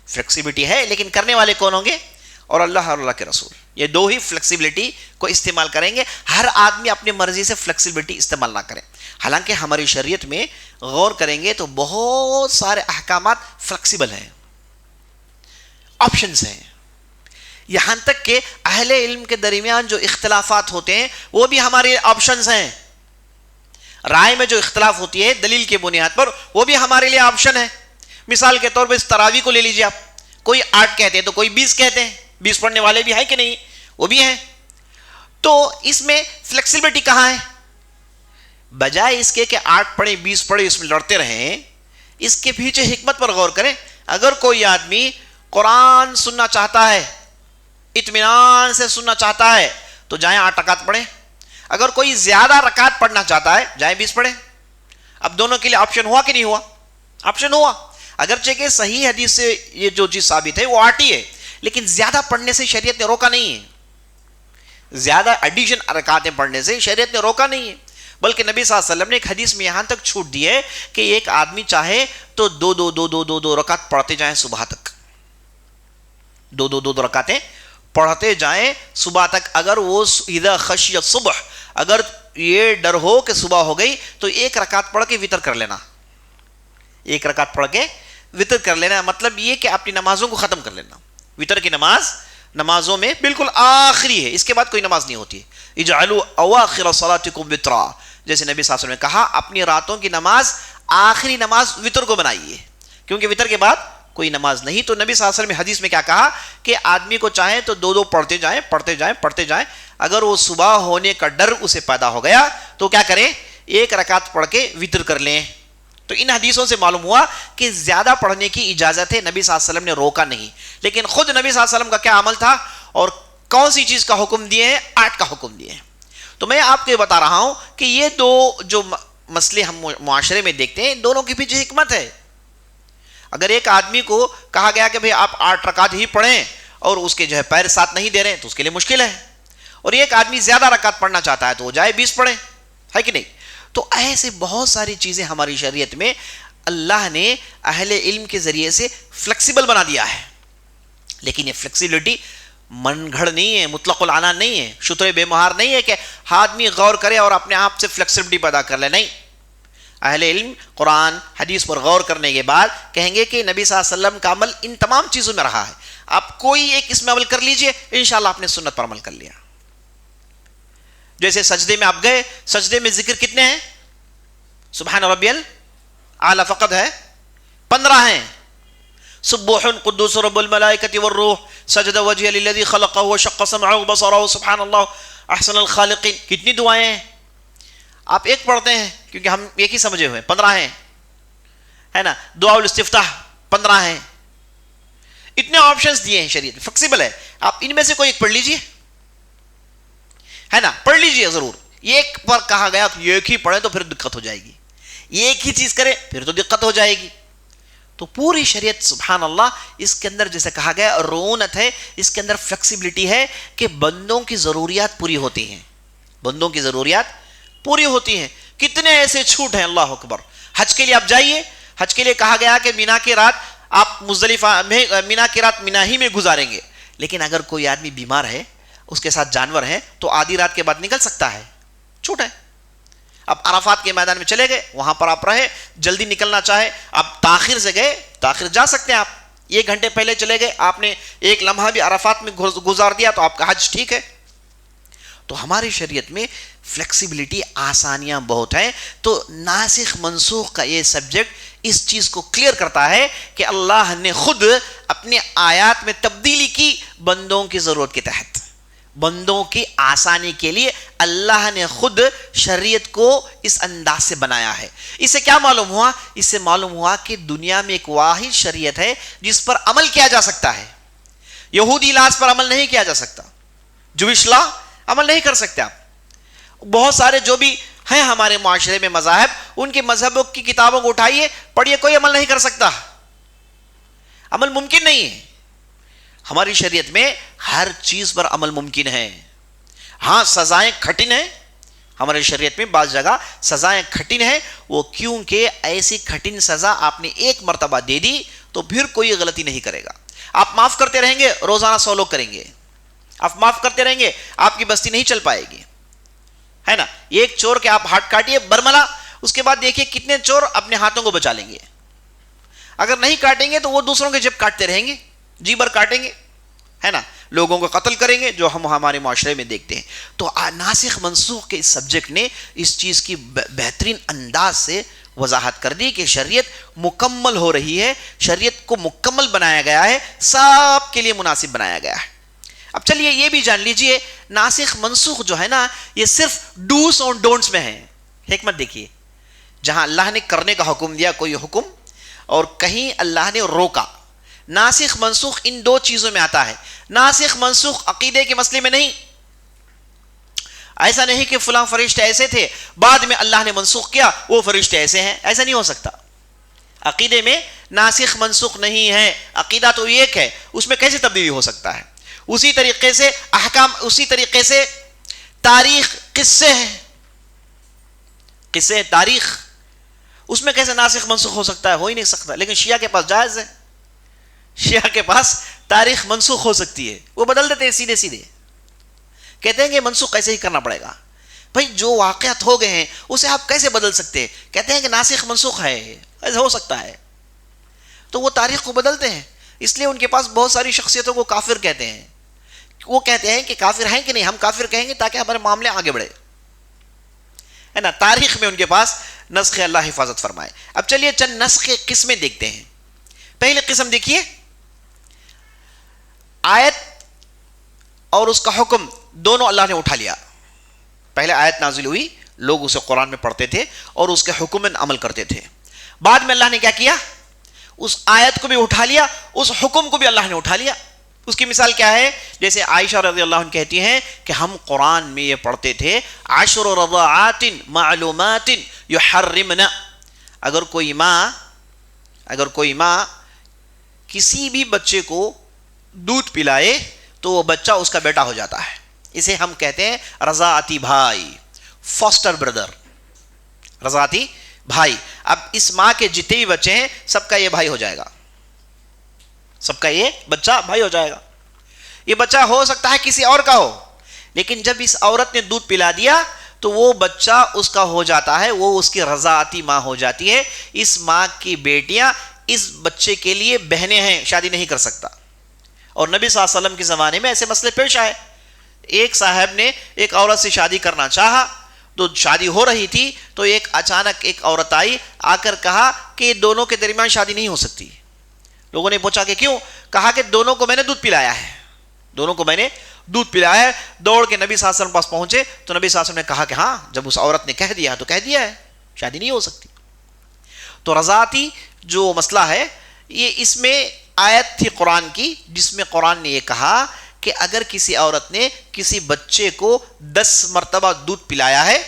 فلیکسیبلٹی ہے لیکن کرنے والے کون ہوں گے؟ اور اللہ کے رسول. یہ دو ہی فلیکسیبلٹی کو استعمال کریں گے. ہر آدمی اپنی مرضی سے فلیکسیبلٹی استعمال نہ کرے. حالانکہ ہماری شریعت میں غور کریں گے تو بہت سارے احکامات فلیکسیبل ہیں، آپشنز ہیں. یہاں تک کہ اہل علم کے درمیان جو اختلافات ہوتے ہیں وہ بھی ہمارے آپشنز ہیں. رائے میں جو اختلاف ہوتی ہے دلیل کی بنیاد پر، وہ بھی ہمارے لیے آپشن ہے. مثال کے طور پر اس تراویح کو لے لیجیے آپ. کوئی 8 کہتے ہیں تو کوئی 20 کہتے ہیں. 20 پڑھنے والے بھی ہیں کہ نہیں؟ وہ بھی ہیں. تو اس میں فلیکسیبلٹی کہاں ہے؟ بجائے اس کے کہ 8 پڑھیں 20 پڑھیں اس میں لڑتے رہیں، اس کے پیچھے حکمت پر غور کریں. اگر کوئی آدمی قرآن سننا چاہتا ہے، اطمینان سے سننا چاہتا ہے، تو جائیں 8 رکعت پڑھیں. اگر کوئی زیادہ رکعت پڑھنا چاہتا ہے جائیں 20 پڑھیں. اب دونوں کے لیے آپشن ہوا کہ نہیں ہوا؟ آپشن ہوا. اگرچہ کہ صحیح حدیث سے یہ جو چیز ثابت ہے وہ 8 ہی ہے، لیکن زیادہ پڑھنے سے شریعت نے روکا نہیں ہے. زیادہ ایڈیشن رکعتیں پڑھنے سے شریعت نے روکا نہیں ہے، بلکہ نبی صلی اللہ علیہ وسلم نے ایک حدیث میں یہاں تک چھوٹ دی ہے کہ ایک آدمی چاہے تو دو رکعت پڑھتے جائیں صبح تک. دو رکعتیں پڑھتے جائیں صبح تک. اگر وہ اذا خشی الصبح، اگر یہ ڈر ہو کہ صبح ہو گئی تو 1 رکعت پڑھ کے وتر کر لینا. 1 رکعت پڑھ کے وتر کر لینا، مطلب یہ کہ اپنی نمازوں کو ختم کر لینا. وتر کی نماز نمازوں میں بالکل آخری ہے، اس کے بعد کوئی نماز نہیں ہوتی ہے. اجعلوا اواخر صلاتکم وترا، جیسے نبی صلی اللہ علیہ وسلم نے کہا اپنی راتوں کی نماز آخری نماز وتر کو بنائیے، کیونکہ وتر کے بعد کوئی نماز نہیں. تو نبی صلی اللہ علیہ وسلم نے حدیث میں کیا کہا کہ آدمی کو چاہے تو 2 پڑھتے جائیں. اگر وہ صبح ہونے کا ڈر اسے پیدا ہو گیا تو کیا کریں؟ 1 رکعت پڑھ کے وتر کر لیں. تو ان حدیثوں سے معلوم ہوا کہ زیادہ پڑھنے کی اجازت ہے، نبی صلی اللہ علیہ وسلم نے روکا نہیں. لیکن خود نبی صلی اللہ علیہ وسلم کا کیا عمل تھا اور کون سی چیز کا حکم دیے ہیں؟ 8 کا حکم دیے ہیں. تو میں آپ کو یہ بتا رہا ہوں کہ یہ دو جو مسئلے ہم معاشرے میں دیکھتے ہیں، دونوں کے پیچھے حکمت ہے. اگر ایک آدمی کو کہا گیا کہ بھئی آپ 8 رکعت ہی پڑھیں اور اس کے جو ہے پیر ساتھ نہیں دے رہے ہیں تو اس کے لیے مشکل ہے. اور ایک آدمی زیادہ رکعت پڑھنا چاہتا ہے تو وہ جائے 20 پڑھیں، ہے کہ نہیں؟ تو ایسے بہت ساری چیزیں ہماری شریعت میں اللہ نے اہل علم کے ذریعے سے فلیکسیبل بنا دیا ہے. لیکن یہ فلیکسیبلٹی من گھڑ نہیں ہے، مطلق العنان نہیں ہے، شتر بے مہار نہیں ہے کہ آدمی غور کرے اور اپنے آپ سے فلیکسیبلٹی پیدا کر لے. نہیں، اہل علم قرآن حدیث پر غور کرنے کے بعد کہیں گے کہ نبی صلی اللہ علیہ وسلم کا عمل ان تمام چیزوں میں رہا ہے، آپ کوئی ایک اس میں عمل کر لیجئے، انشاءاللہ آپ نے سنت پر عمل کر لیا. جیسے سجدے میں آپ گئے، سجدے میں ذکر کتنے ہیں؟ سبحان ربی الاعلی فقط ہے 15 ہیں. سبوح قدوس رب الملائکۃ والروح سجد وجہ للذی خلقہ وشق سمعہ وبصرہ سبحان اللہ احسن الخالقین. کتنی دعائیں ہیں؟ آپ ایک پڑھتے ہیں کیونکہ ہم ایک ہی سمجھے ہوئے، 15 ہیں، ہے نا. دعاء الاستفتاح 15 ہیں. اتنے آپشنز دیے ہیں شریعت، فلیکسیبل ہے. آپ ان میں سے کوئی ایک پڑھ لیجئے، ہے نا، پڑھ لیجئے ضرور. ایک پر کہا گیا کہ ایک ہی پڑھیں تو پھر دقت ہو جائے گی، ایک ہی چیز کرے پھر تو دقت ہو جائے گی. تو پوری شریعت سبحان اللہ اس کے اندر جیسے کہا گیا رونت ہے، اس کے اندر فلیکسیبلٹی ہے کہ بندوں کی ضروریات پوری ہوتی ہیں. بندوں کی ضروریات پوری ہوتی ہیں. کتنے ایسے چھوٹ ہیں، اللہ اکبر. حج کے لیے آپ جائیے، حج کے لیے کہا گیا کہ مینا کی رات آپ مزدلفہ میں، مینا کی رات مینا ہی میں گزاریں گے. لیکن اگر کوئی آدمی بیمار ہے، اس کے ساتھ جانور ہیں، تو آدھی رات کے بعد نکل سکتا ہے، چھوٹ ہے. اب عرفات کے میدان میں چلے گئے، وہاں پر آپ رہے، جلدی نکلنا چاہے اب تاخیر سے گئے، تاخیر جا سکتے ہیں. آپ 1 گھنٹے پہلے چلے گئے، آپ نے 1 لمحہ بھی عرفات میں گزار دیا تو آپ کا حج ٹھیک ہے. تو ہماری شریعت میں فلیکسیبلٹی، آسانیاں بہت ہیں. تو ناسخ منسوخ کا یہ سبجیکٹ اس چیز کو کلیئر کرتا ہے کہ اللہ نے خود اپنے آیات میں تبدیلی کی بندوں کی ضرورت کے تحت، بندوں کی آسانی کے لیے اللہ نے خود شریعت کو اس انداز سے بنایا ہے. اس سے کیا معلوم ہوا؟ اس سے معلوم ہوا کہ دنیا میں ایک واحد شریعت ہے جس پر عمل کیا جا سکتا ہے. یہودی لاز پر عمل نہیں کیا جا سکتا، جوش لا عمل نہیں کر سکتے آپ. بہت سارے جو بھی ہیں ہمارے معاشرے میں مذاہب، ان کے مذہبوں کی کتابوں کو اٹھائیے پڑھیے، کوئی عمل نہیں کر سکتا، عمل ممکن نہیں ہے. ہماری شریعت میں ہر چیز پر عمل ممکن ہے. ہاں سزائیں کھٹن ہیں، ہماری شریعت میں بعض جگہ سزائیں کھٹن ہیں. وہ کیونکہ ایسی کھٹن سزا آپ نے 1 مرتبہ دے دی تو پھر کوئی غلطی نہیں کرے گا. آپ معاف کرتے رہیں گے، روزانہ 100 لوگ کریں گے. آپ معاف کرتے رہیں گے، آپ کی بستی نہیں چل پائے گی، ہے نا. ایک چور کے آپ ہاتھ کاٹیے برملا، اس کے بعد دیکھیے کتنے چور اپنے ہاتھوں کو بچا لیں گے. اگر نہیں کاٹیں گے تو وہ دوسروں کے جب کاٹتے رہیں گے، جی بھر کاٹیں گے، ہے نا، لوگوں کو قتل کریں گے، جو ہم ہمارے معاشرے میں دیکھتے ہیں. تو ناسخ منسوخ کے اس سبجیکٹ نے اس چیز کی بہترین انداز سے وضاحت کر دی کہ شریعت مکمل ہو رہی ہے، شریعت کو مکمل بنایا گیا ہے، سب کے لیے مناسب بنایا گیا ہے. اب چلیے یہ بھی جان لیجئے ناسخ منسوخ جو ہے نا یہ صرف ڈوز اور ڈونٹس میں ہے. حکمت دیکھیے, جہاں اللہ نے کرنے کا حکم دیا کوئی حکم اور کہیں اللہ نے روکا, ناسخ منسوخ ان دو چیزوں میں آتا ہے. ناسخ منسوخ عقیدے کے مسئلے میں نہیں. ایسا نہیں کہ فلاں فرشتے ایسے تھے بعد میں اللہ نے منسوخ کیا وہ فرشتے ایسے ہیں, ایسا نہیں ہو سکتا. عقیدے میں ناسخ منسوخ نہیں ہے, عقیدہ تو ایک ہے, اس میں کیسے تبدیلی ہو سکتا ہے. اسی طریقے سے احکام, اسی طریقے سے تاریخ, قصے ہیں, قصے تاریخ, اس میں کیسے ناسخ منسوخ ہو سکتا ہے, ہو ہی نہیں سکتا. لیکن شیعہ کے پاس جائز ہے, شیعہ کے پاس تاریخ منسوخ ہو سکتی ہے, وہ بدل دیتے ہیں سیدھے سیدھے, کہتے ہیں کہ منسوخ ایسے ہی کرنا پڑے گا. بھائی جو واقعات ہو گئے ہیں اسے آپ کیسے بدل سکتے ہیں, کہتے ہیں کہ ناسخ منسوخ ہے, ایسا ہو سکتا ہے, تو وہ تاریخ کو بدلتے ہیں. اس لیے ان کے پاس بہت ساری شخصیتوں کو کافر کہتے ہیں. وہ کہتے ہیں کہ کافر ہیں کہ نہیں, ہم کافر کہیں گے تاکہ ہمارے معاملے آگے بڑھے, ہے نا. تاریخ میں ان کے پاس نسخ, اللہ حفاظت فرمائے. اب چلیے چند نسخ قسمیں دیکھتے ہیں. پہلی قسم دیکھیے, آیت اور اس کا حکم دونوں اللہ نے اٹھا لیا. پہلے آیت نازل ہوئی, لوگ اسے قرآن میں پڑھتے تھے اور اس کے حکم میں عمل کرتے تھے. بعد میں اللہ نے کیا کیا, اس آیت کو بھی اٹھا لیا, اس حکم کو بھی اللہ نے اٹھا لیا. اس کی مثال کیا ہے, جیسے عائشہ رضی اللہ عنہ کہتی ہیں کہ ہم قرآن میں یہ پڑھتے تھے 10 رضاعات معلومات یحرمن. اگر کوئی ماں کسی بھی بچے کو دودھ پلائے تو وہ بچہ اس کا بیٹا ہو جاتا ہے. اسے ہم کہتے ہیں رضاعتی بھائی, فاسٹر بردر, رضاعتی بھائی. اب اس ماں کے جتنے بھی بچے ہیں سب کا یہ بھائی ہو جائے گا, سب کا یہ بچہ بھائی ہو جائے گا. یہ بچہ ہو سکتا ہے کسی اور کا ہو, لیکن جب اس عورت نے دودھ پلا دیا تو وہ بچہ اس کا ہو جاتا ہے, وہ اس کی رضاعتی ماں ہو جاتی ہے. اس ماں کی بیٹیاں اس بچے کے لیے بہنیں ہیں, شادی نہیں کر سکتا. اور نبی صلی اللہ علیہ وسلم کے زمانے میں ایسے مسئلے پیش آئے. ایک صاحب نے ایک عورت سے شادی کرنا چاہا, تو شادی ہو رہی تھی تو اچانک ایک عورت آئی, آ کر کہا کہ دونوں کے درمیان شادی نہیں ہو سکتی. لوگوں نے پوچھا کہ کیوں, کہا کہ دونوں کو میں نے دودھ پلایا ہے, دونوں کو میں نے دودھ پلایا ہے. دوڑ کے نبی صلی اللہ علیہ وسلم پاس پہنچے تو نبی صلی اللہ علیہ وسلم نے کہا کہ ہاں, جب اس عورت نے کہہ دیا تو کہہ دیا ہے, شادی نہیں ہو سکتی. تو رضاعتی جو مسئلہ ہے یہ, اس میں آیت تھی قرآن کی جس میں قرآن نے یہ کہا کہ اگر کسی عورت نے کسی بچے کو 10 مرتبہ دودھ پلایا ہے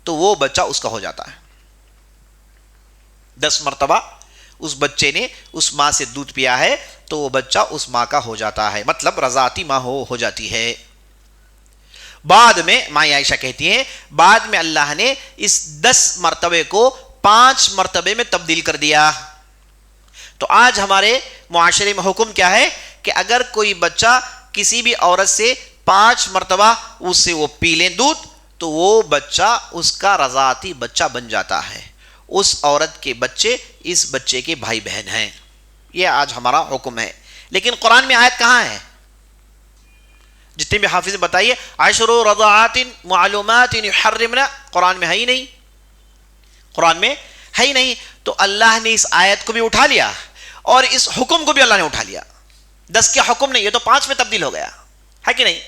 تو وہ بچہ اس کا ہو جاتا ہے. 10 مرتبہ اس بچے نے اس ماں سے دودھ پیا ہے تو وہ بچہ اس ماں کا ہو جاتا ہے, مطلب رضاعتی ماں ہو جاتی ہے. بعد میں ماں عائشہ کہتی ہیں بعد میں اللہ نے اس 10 مرتبے کو 5 مرتبے میں تبدیل کر دیا. تو آج ہمارے معاشرے میں حکم کیا ہے کہ اگر کوئی بچہ کسی بھی عورت سے 5 مرتبہ اس سے وہ پی لیں دودھ تو وہ بچہ اس کا رضاعتی بچہ بن جاتا ہے. اس عورت کے بچے اس بچے کے بھائی بہن ہیں. یہ آج ہمارا حکم ہے. لیکن قرآن میں آیت کہاں ہے؟ جتنے بھی حافظ بتائیے 10 رضاعات معلومات یحرمن, قرآن میں ہے ہی نہیں, قرآن میں ہے ہی نہیں. تو اللہ نے اس آیت کو بھی اٹھا لیا اور اس حکم کو بھی اللہ نے اٹھا لیا. 10 کے حکم نہیں, یہ تو 5 میں تبدیل ہو گیا ہے کہ نہیں.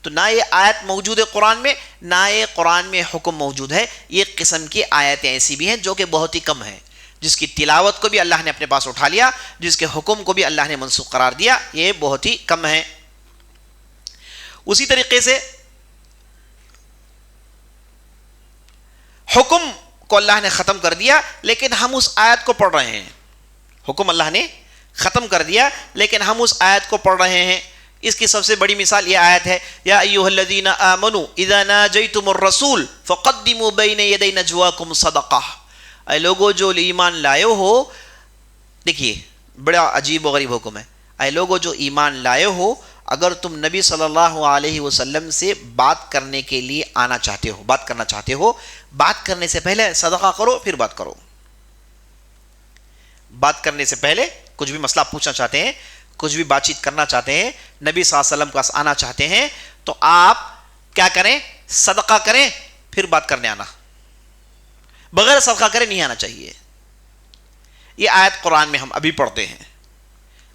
تو نہ یہ آیت موجود ہے قرآن میں, نہ یہ قرآن میں حکم موجود ہے. یہ قسم کی آیتیں ایسی بھی ہیں جو کہ بہت ہی کم ہیں, جس کی تلاوت کو بھی اللہ نے اپنے پاس اٹھا لیا, جس کے حکم کو بھی اللہ نے منسوخ قرار دیا. یہ بہت ہی کم ہیں. اسی طریقے سے حکم کو اللہ نے ختم کر دیا لیکن ہم اس آیت کو پڑھ رہے ہیں. حکم اللہ نے ختم کر دیا لیکن ہم اس آیت کو پڑھ رہے ہیں. اس کی سب سے بڑی مثال یہ آیت ہے, یا ایھا الذین آمنوا اذا ناجیتم الرسول فقدموا بین یدی نجواکم صدقہ. اے لوگو جو ایمان لائے ہو, دیکھیے بڑا عجیب و غریب حکم ہے. اے لوگو جو ایمان لائے ہو, اگر تم نبی صلی اللہ علیہ وسلم سے بات کرنے کے لیے آنا چاہتے ہو, بات کرنا چاہتے ہو, بات کرنے سے پہلے صدقہ کرو پھر بات کرو. بات کرنے سے پہلے کچھ بھی مسئلہ پوچھنا چاہتے ہیں, کچھ بھی بات چیت کرنا چاہتے ہیں, نبی صلی اللہ علیہ وسلم کے پاس آنا چاہتے ہیں, تو آپ کیا کریں, صدقہ کریں پھر بات کرنے آنا. بغیر صدقہ کرے نہیں آنا چاہیے. یہ آیت قرآن میں ہم ابھی پڑھتے ہیں,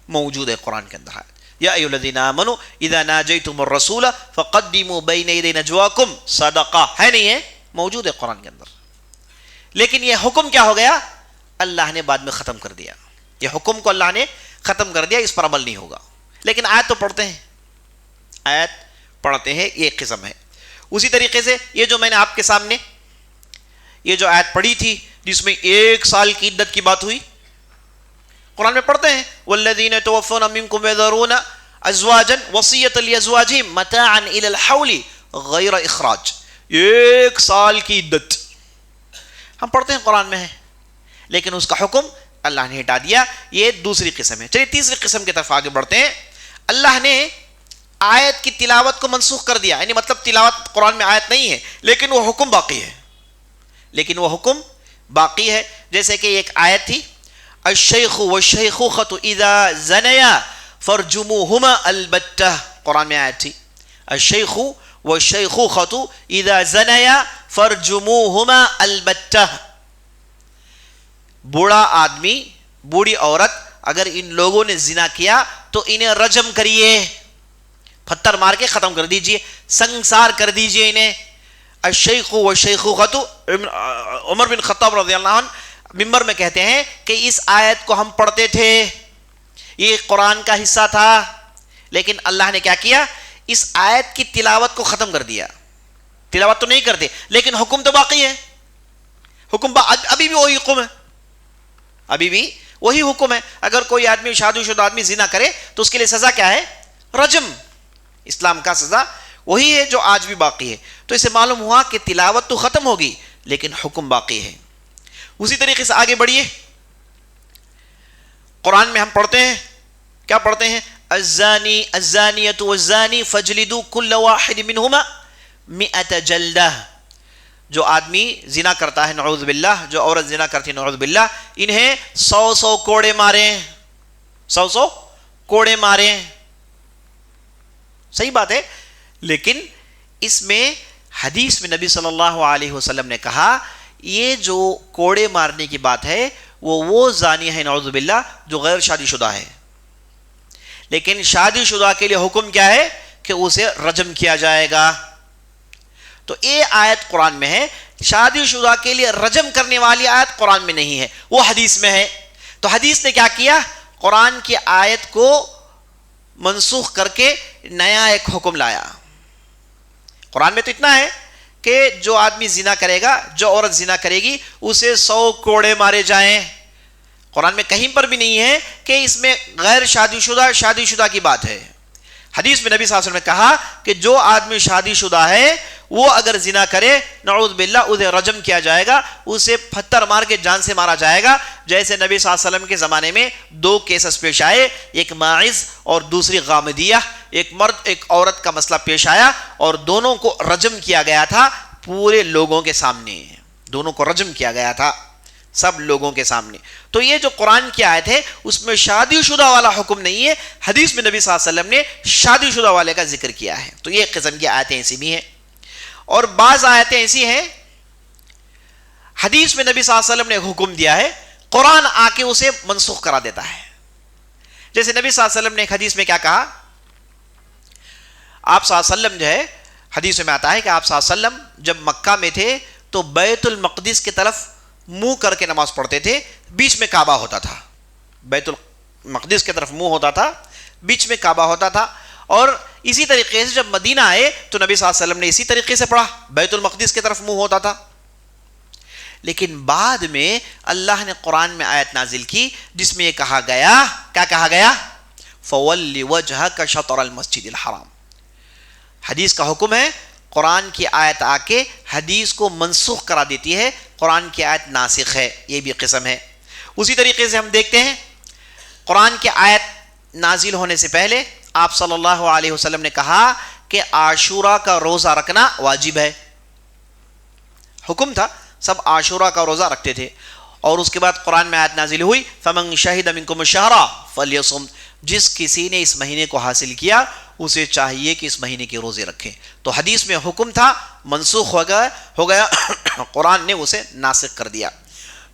موجود ہے قرآن کے اندر آیت. یا ایھا الذین آمنوا اذا ناجیتم الرسول فقدموا بین یدی نجواکم صدقہ، ہے نہیں ہے؟ موجود ہے قرآن کے اندر. لیکن یہ حکم کیا ہو گیا؟ اللہ نے بعد میں ختم کر دیا. یہ حکم کو اللہ نے ختم کر دیا، اس پر عمل نہیں ہوگا. لیکن آیت تو پڑھتے ہیں، آیت پڑھتے ہیں، یہ ایک قسم ہے. اسی طریقے سے یہ جو میں نے آپ کے سامنے یہ جو آیت پڑھی تھی جس میں 1 سال کی عدت کی بات ہوئی، قرآن میں پڑھتے ہیں والذین توفون منکم یذرون ازواجا وصیۃ لازواجہم متاعا الی الحول غیر اخراج. 1 سال کی عدت ہم پڑھتے ہیں قرآن میں ہے، لیکن اس کا حکم اللہ نے ہٹا دیا. یہ دوسری قسم ہے. چلیے تیسری قسم کی طرف آگے بڑھتے ہیں. اللہ نے آیت کی تلاوت کو منسوخ کر دیا، یعنی مطلب تلاوت قرآن میں آیت نہیں ہے لیکن وہ حکم باقی ہے، لیکن وہ حکم باقی ہے. جیسے کہ ایک آیت تھی الشیخ والشیخوخۃ اذا زنیا فرجموہما البتہ، قرآن میں آیت تھی الشیخ والشیخوخۃ اذا زنیا فرجموہما البتہ. بوڑھا آدمی بوڑھی عورت اگر ان لوگوں نے زنا کیا تو انہیں رجم کریے، پتھر مار کے ختم کر دیجئے، سنگسار کر دیجئے انہیں. الشیخ والشیخوخۃ، عمر بن خطاب رضی اللہ عنہ ممبر میں کہتے ہیں کہ اس آیت کو ہم پڑھتے تھے، یہ قرآن کا حصہ تھا، لیکن اللہ نے کیا کیا؟ اس آیت کی تلاوت کو ختم کر دیا. تلاوت تو نہیں کرتے لیکن حکم تو باقی ہے. حکم ابھی بھی وہی حکم ہے، ابھی بھی وہی حکم ہے. اگر کوئی آدمی شادی شدہ آدمی زنا کرے تو اس کے لیے سزا کیا ہے؟ رجم. اسلام کا سزا وہی ہے جو آج بھی باقی ہے. تو اسے معلوم ہوا کہ تلاوت تو ختم ہوگی لیکن حکم باقی ہے. اسی طریقے سے آگے بڑھیے. قرآن میں ہم پڑھتے ہیں، کیا پڑھتے ہیں؟ الزانی الزانیۃ والزانی فاجلدوا کل واحد منہما 100 جلدہ. جو آدمی زنا کرتا ہے نعوذ باللہ، جو عورت زنا کرتی ہے نعوذ باللہ، انہیں 100 کوڑے ماریں، 100 کوڑے ماریں. صحیح بات ہے، لیکن اس میں حدیث میں نبی صلی اللہ علیہ وسلم نے کہا یہ جو کوڑے مارنے کی بات ہے وہ زانی ہے نعوذ باللہ جو غیر شادی شدہ ہے. لیکن شادی شدہ کے لیے حکم کیا ہے؟ کہ اسے رجم کیا جائے گا. تو یہ آیت قرآن میں ہے. شادی شدہ کے لیے رجم کرنے والی آیت قرآن میں نہیں ہے، وہ حدیث میں ہے. تو حدیث نے کیا کیا؟ قرآن کی آیت کو منسوخ کر کے نیا ایک حکم لایا. قرآن میں تو اتنا ہے کہ جو آدمی زنا کرے گا، جو عورت زنا کرے گی، اسے 100 کوڑے مارے جائیں. قرآن میں کہیں پر بھی نہیں ہے کہ اس میں غیر شادی شدہ کی بات ہے. حدیث میں نبی صلی اللہ علیہ وسلم نے کہا کہ جو آدمی شادی شدہ ہے وہ اگر زنا کرے نعوذ باللہ اسے رجم کیا جائے گا، اسے پتھر مار کے جان سے مارا جائے گا. جیسے نبی صلی اللہ علیہ وسلم کے زمانے میں 2 کیسز پیش آئے، ایک ماعز اور دوسری غامدیہ. ایک مرد ایک عورت کا مسئلہ پیش آیا اور دونوں کو رجم کیا گیا تھا پورے لوگوں کے سامنے. دونوں کو رجم کیا گیا تھا سب لوگوں کے سامنے. تو یہ جو قرآن کی آیت ہے اس میں شادی شدہ والا حکم نہیں ہے. حدیث میں نبی صلی اللہ علیہ وسلم نے شادی شدہ والے کا ذکر کیا ہے. تو یہ ایک قسم کی آیتیں ایسی بھی ہیں. اور بعض آیتیں ایسی ہیں حدیث میں نبی صلی اللہ علیہ وسلم نے حکم دیا ہے، قرآن آ کے اسے منسوخ کرا دیتا ہے. جیسے نبی صلی اللہ علیہ وسلم نے ایک حدیث میں کیا کہا؟ آپ صلی اللہ علیہ وسلم جو ہے، حدیث میں آتا ہے کہ آپ صلی اللہ علیہ وسلم جب مکہ میں تھے تو بیت المقدس کی طرف منہ کر کے نماز پڑھتے تھے. بیچ میں کعبہ ہوتا تھا، بیت المقدس کی طرف منہ ہوتا تھا، بیچ میں کعبہ ہوتا تھا. اور اسی طریقے سے جب مدینہ آئے تو نبی صلی اللہ علیہ وسلم نے اسی طریقے سے پڑھا، بیت المقدس کی طرف منہ ہوتا تھا. لیکن بعد میں اللہ نے قرآن میں آیت نازل کی جس میں یہ کہا گیا، کیا کہا گیا؟ فَوَلِّ وَجْهَكَ شَطْرَ الْمَسْجِدِ الْحَرَامِ. حدیث کا حکم ہے، قرآن کی آیت آ کے حدیث کو منسوخ کرا دیتی ہے. قرآن کی آیت ناسخ ہے، یہ بھی قسم ہے. اسی طریقے سے ہم دیکھتے ہیں قرآن کی آیت نازل ہونے سے پہلے آپ صلی اللہ علیہ وسلم نے کہا کہ عاشورہ کا روزہ رکھنا واجب ہے. حکم تھا، سب عاشورہ کا روزہ رکھتے تھے. اور اس کے بعد قرآن میں آیت نازل ہوئی فَمَنْ شَهِدَ مِنْكُمُ الشَّهْرَ فَلْيَصُمْ. جس کسی نے اس مہینے کو حاصل کیا اسے چاہیے کہ اس مہینے کے روزے رکھے. تو حدیث میں حکم تھا، منسوخ ہو گیا قرآن نے اسے ناسخ کر دیا.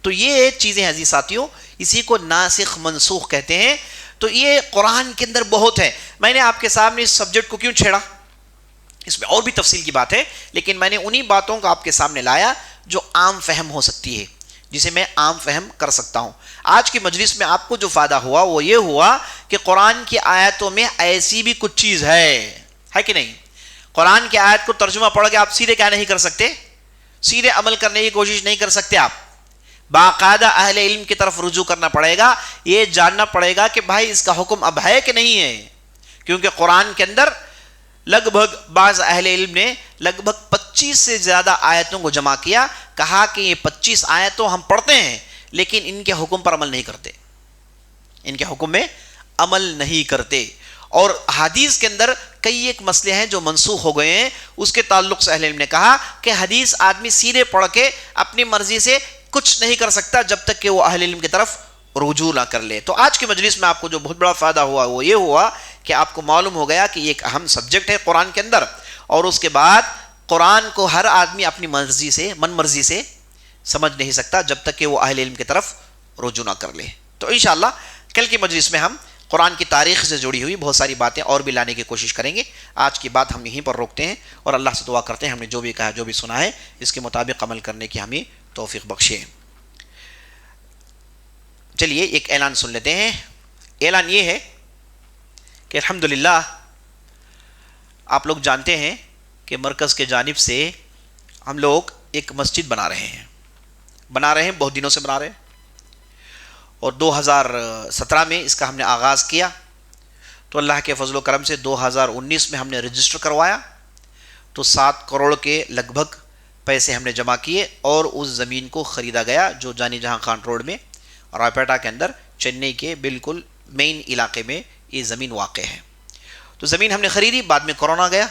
تو یہ چیزیں عزیز ساتھیوں، اسی کو ناسخ منسوخ کہتے ہیں. تو یہ قرآن کے اندر بہت ہے. میں نے آپ کے سامنے اس سبجیکٹ کو کیوں چھیڑا، اس میں اور بھی تفصیل کی بات ہے، لیکن میں نے انہی باتوں کو آپ کے سامنے لایا جو عام فہم ہو سکتی ہے، جسے میں عام فہم کر سکتا ہوں. آج کی مجلس میں آپ کو جو فائدہ ہوا وہ یہ ہوا کہ قرآن کی آیتوں میں ایسی بھی کچھ چیز ہے کہ نہیں. قرآن کی آیت کو ترجمہ پڑھ کے آپ سیدھے کیا نہیں کر سکتے، سیدھے عمل کرنے کی کوشش نہیں کر سکتے. آپ باقاعدہ اہل علم کی طرف رجوع کرنا پڑے گا، یہ جاننا پڑے گا کہ بھائی اس کا حکم اب ہے کہ نہیں ہے. کیونکہ قرآن کے اندر لگ بھگ بعض اہل علم نے لگ بھگ 25 سے زیادہ آیتوں کو جمع کیا، کہا کہ یہ 25 آیتوں ہم پڑھتے ہیں لیکن ان کے حکم پر عمل نہیں کرتے، ان کے حکم میں عمل نہیں کرتے. اور حدیث کے اندر کئی ایک مسئلے ہیں جو منسوخ ہو گئے ہیں، اس کے تعلق سے اہل علم نے کہا کہ حدیث آدمی سیدھے پڑھ کے اپنی مرضی سے کچھ نہیں کر سکتا جب تک کہ وہ اہل علم کی طرف رجوع نہ کر لے. تو آج کی مجلس میں آپ کو جو بہت بڑا فائدہ ہوا وہ یہ ہوا کہ آپ کو معلوم ہو گیا کہ یہ ایک اہم سبجیکٹ ہے قرآن کے اندر، اور اس کے بعد قرآن کو ہر آدمی اپنی مرضی سے من مرضی سے سمجھ نہیں سکتا جب تک کہ وہ اہل علم کی طرف رجوع نہ کر لے. تو انشاءاللہ کل کی مجلس میں ہم قرآن کی تاریخ سے جڑی ہوئی بہت ساری باتیں اور بھی لانے کی کوشش کریں گے. آج کی بات ہم یہیں پر روکتے ہیں اور اللہ سے دعا کرتے ہیں ہم نے جو بھی کہا جو بھی سنا ہے اس کے مطابق عمل کرنے کی ہمیں توفیق بخشے. چلیے ایک اعلان سن لیتے ہیں. اعلان یہ ہے کہ الحمدللہ آپ لوگ جانتے ہیں کہ مرکز کے جانب سے ہم لوگ ایک مسجد بنا رہے ہیں بہت دنوں سے بنا رہے ہیں، اور 2017 میں اس کا ہم نے آغاز کیا. تو اللہ کے فضل و کرم سے 2019 میں ہم نے رجسٹر کروایا تو 7 کروڑ کے لگ بھگ پیسے ہم نے جمع کیے اور اس زمین کو خریدا گیا جو جانی جہاں خان روڈ میں رائپیٹا کے اندر چنئی کے بالکل مین علاقے میں یہ زمین واقع ہے. تو زمین ہم نے خریدی، بعد میں کورونا گیا،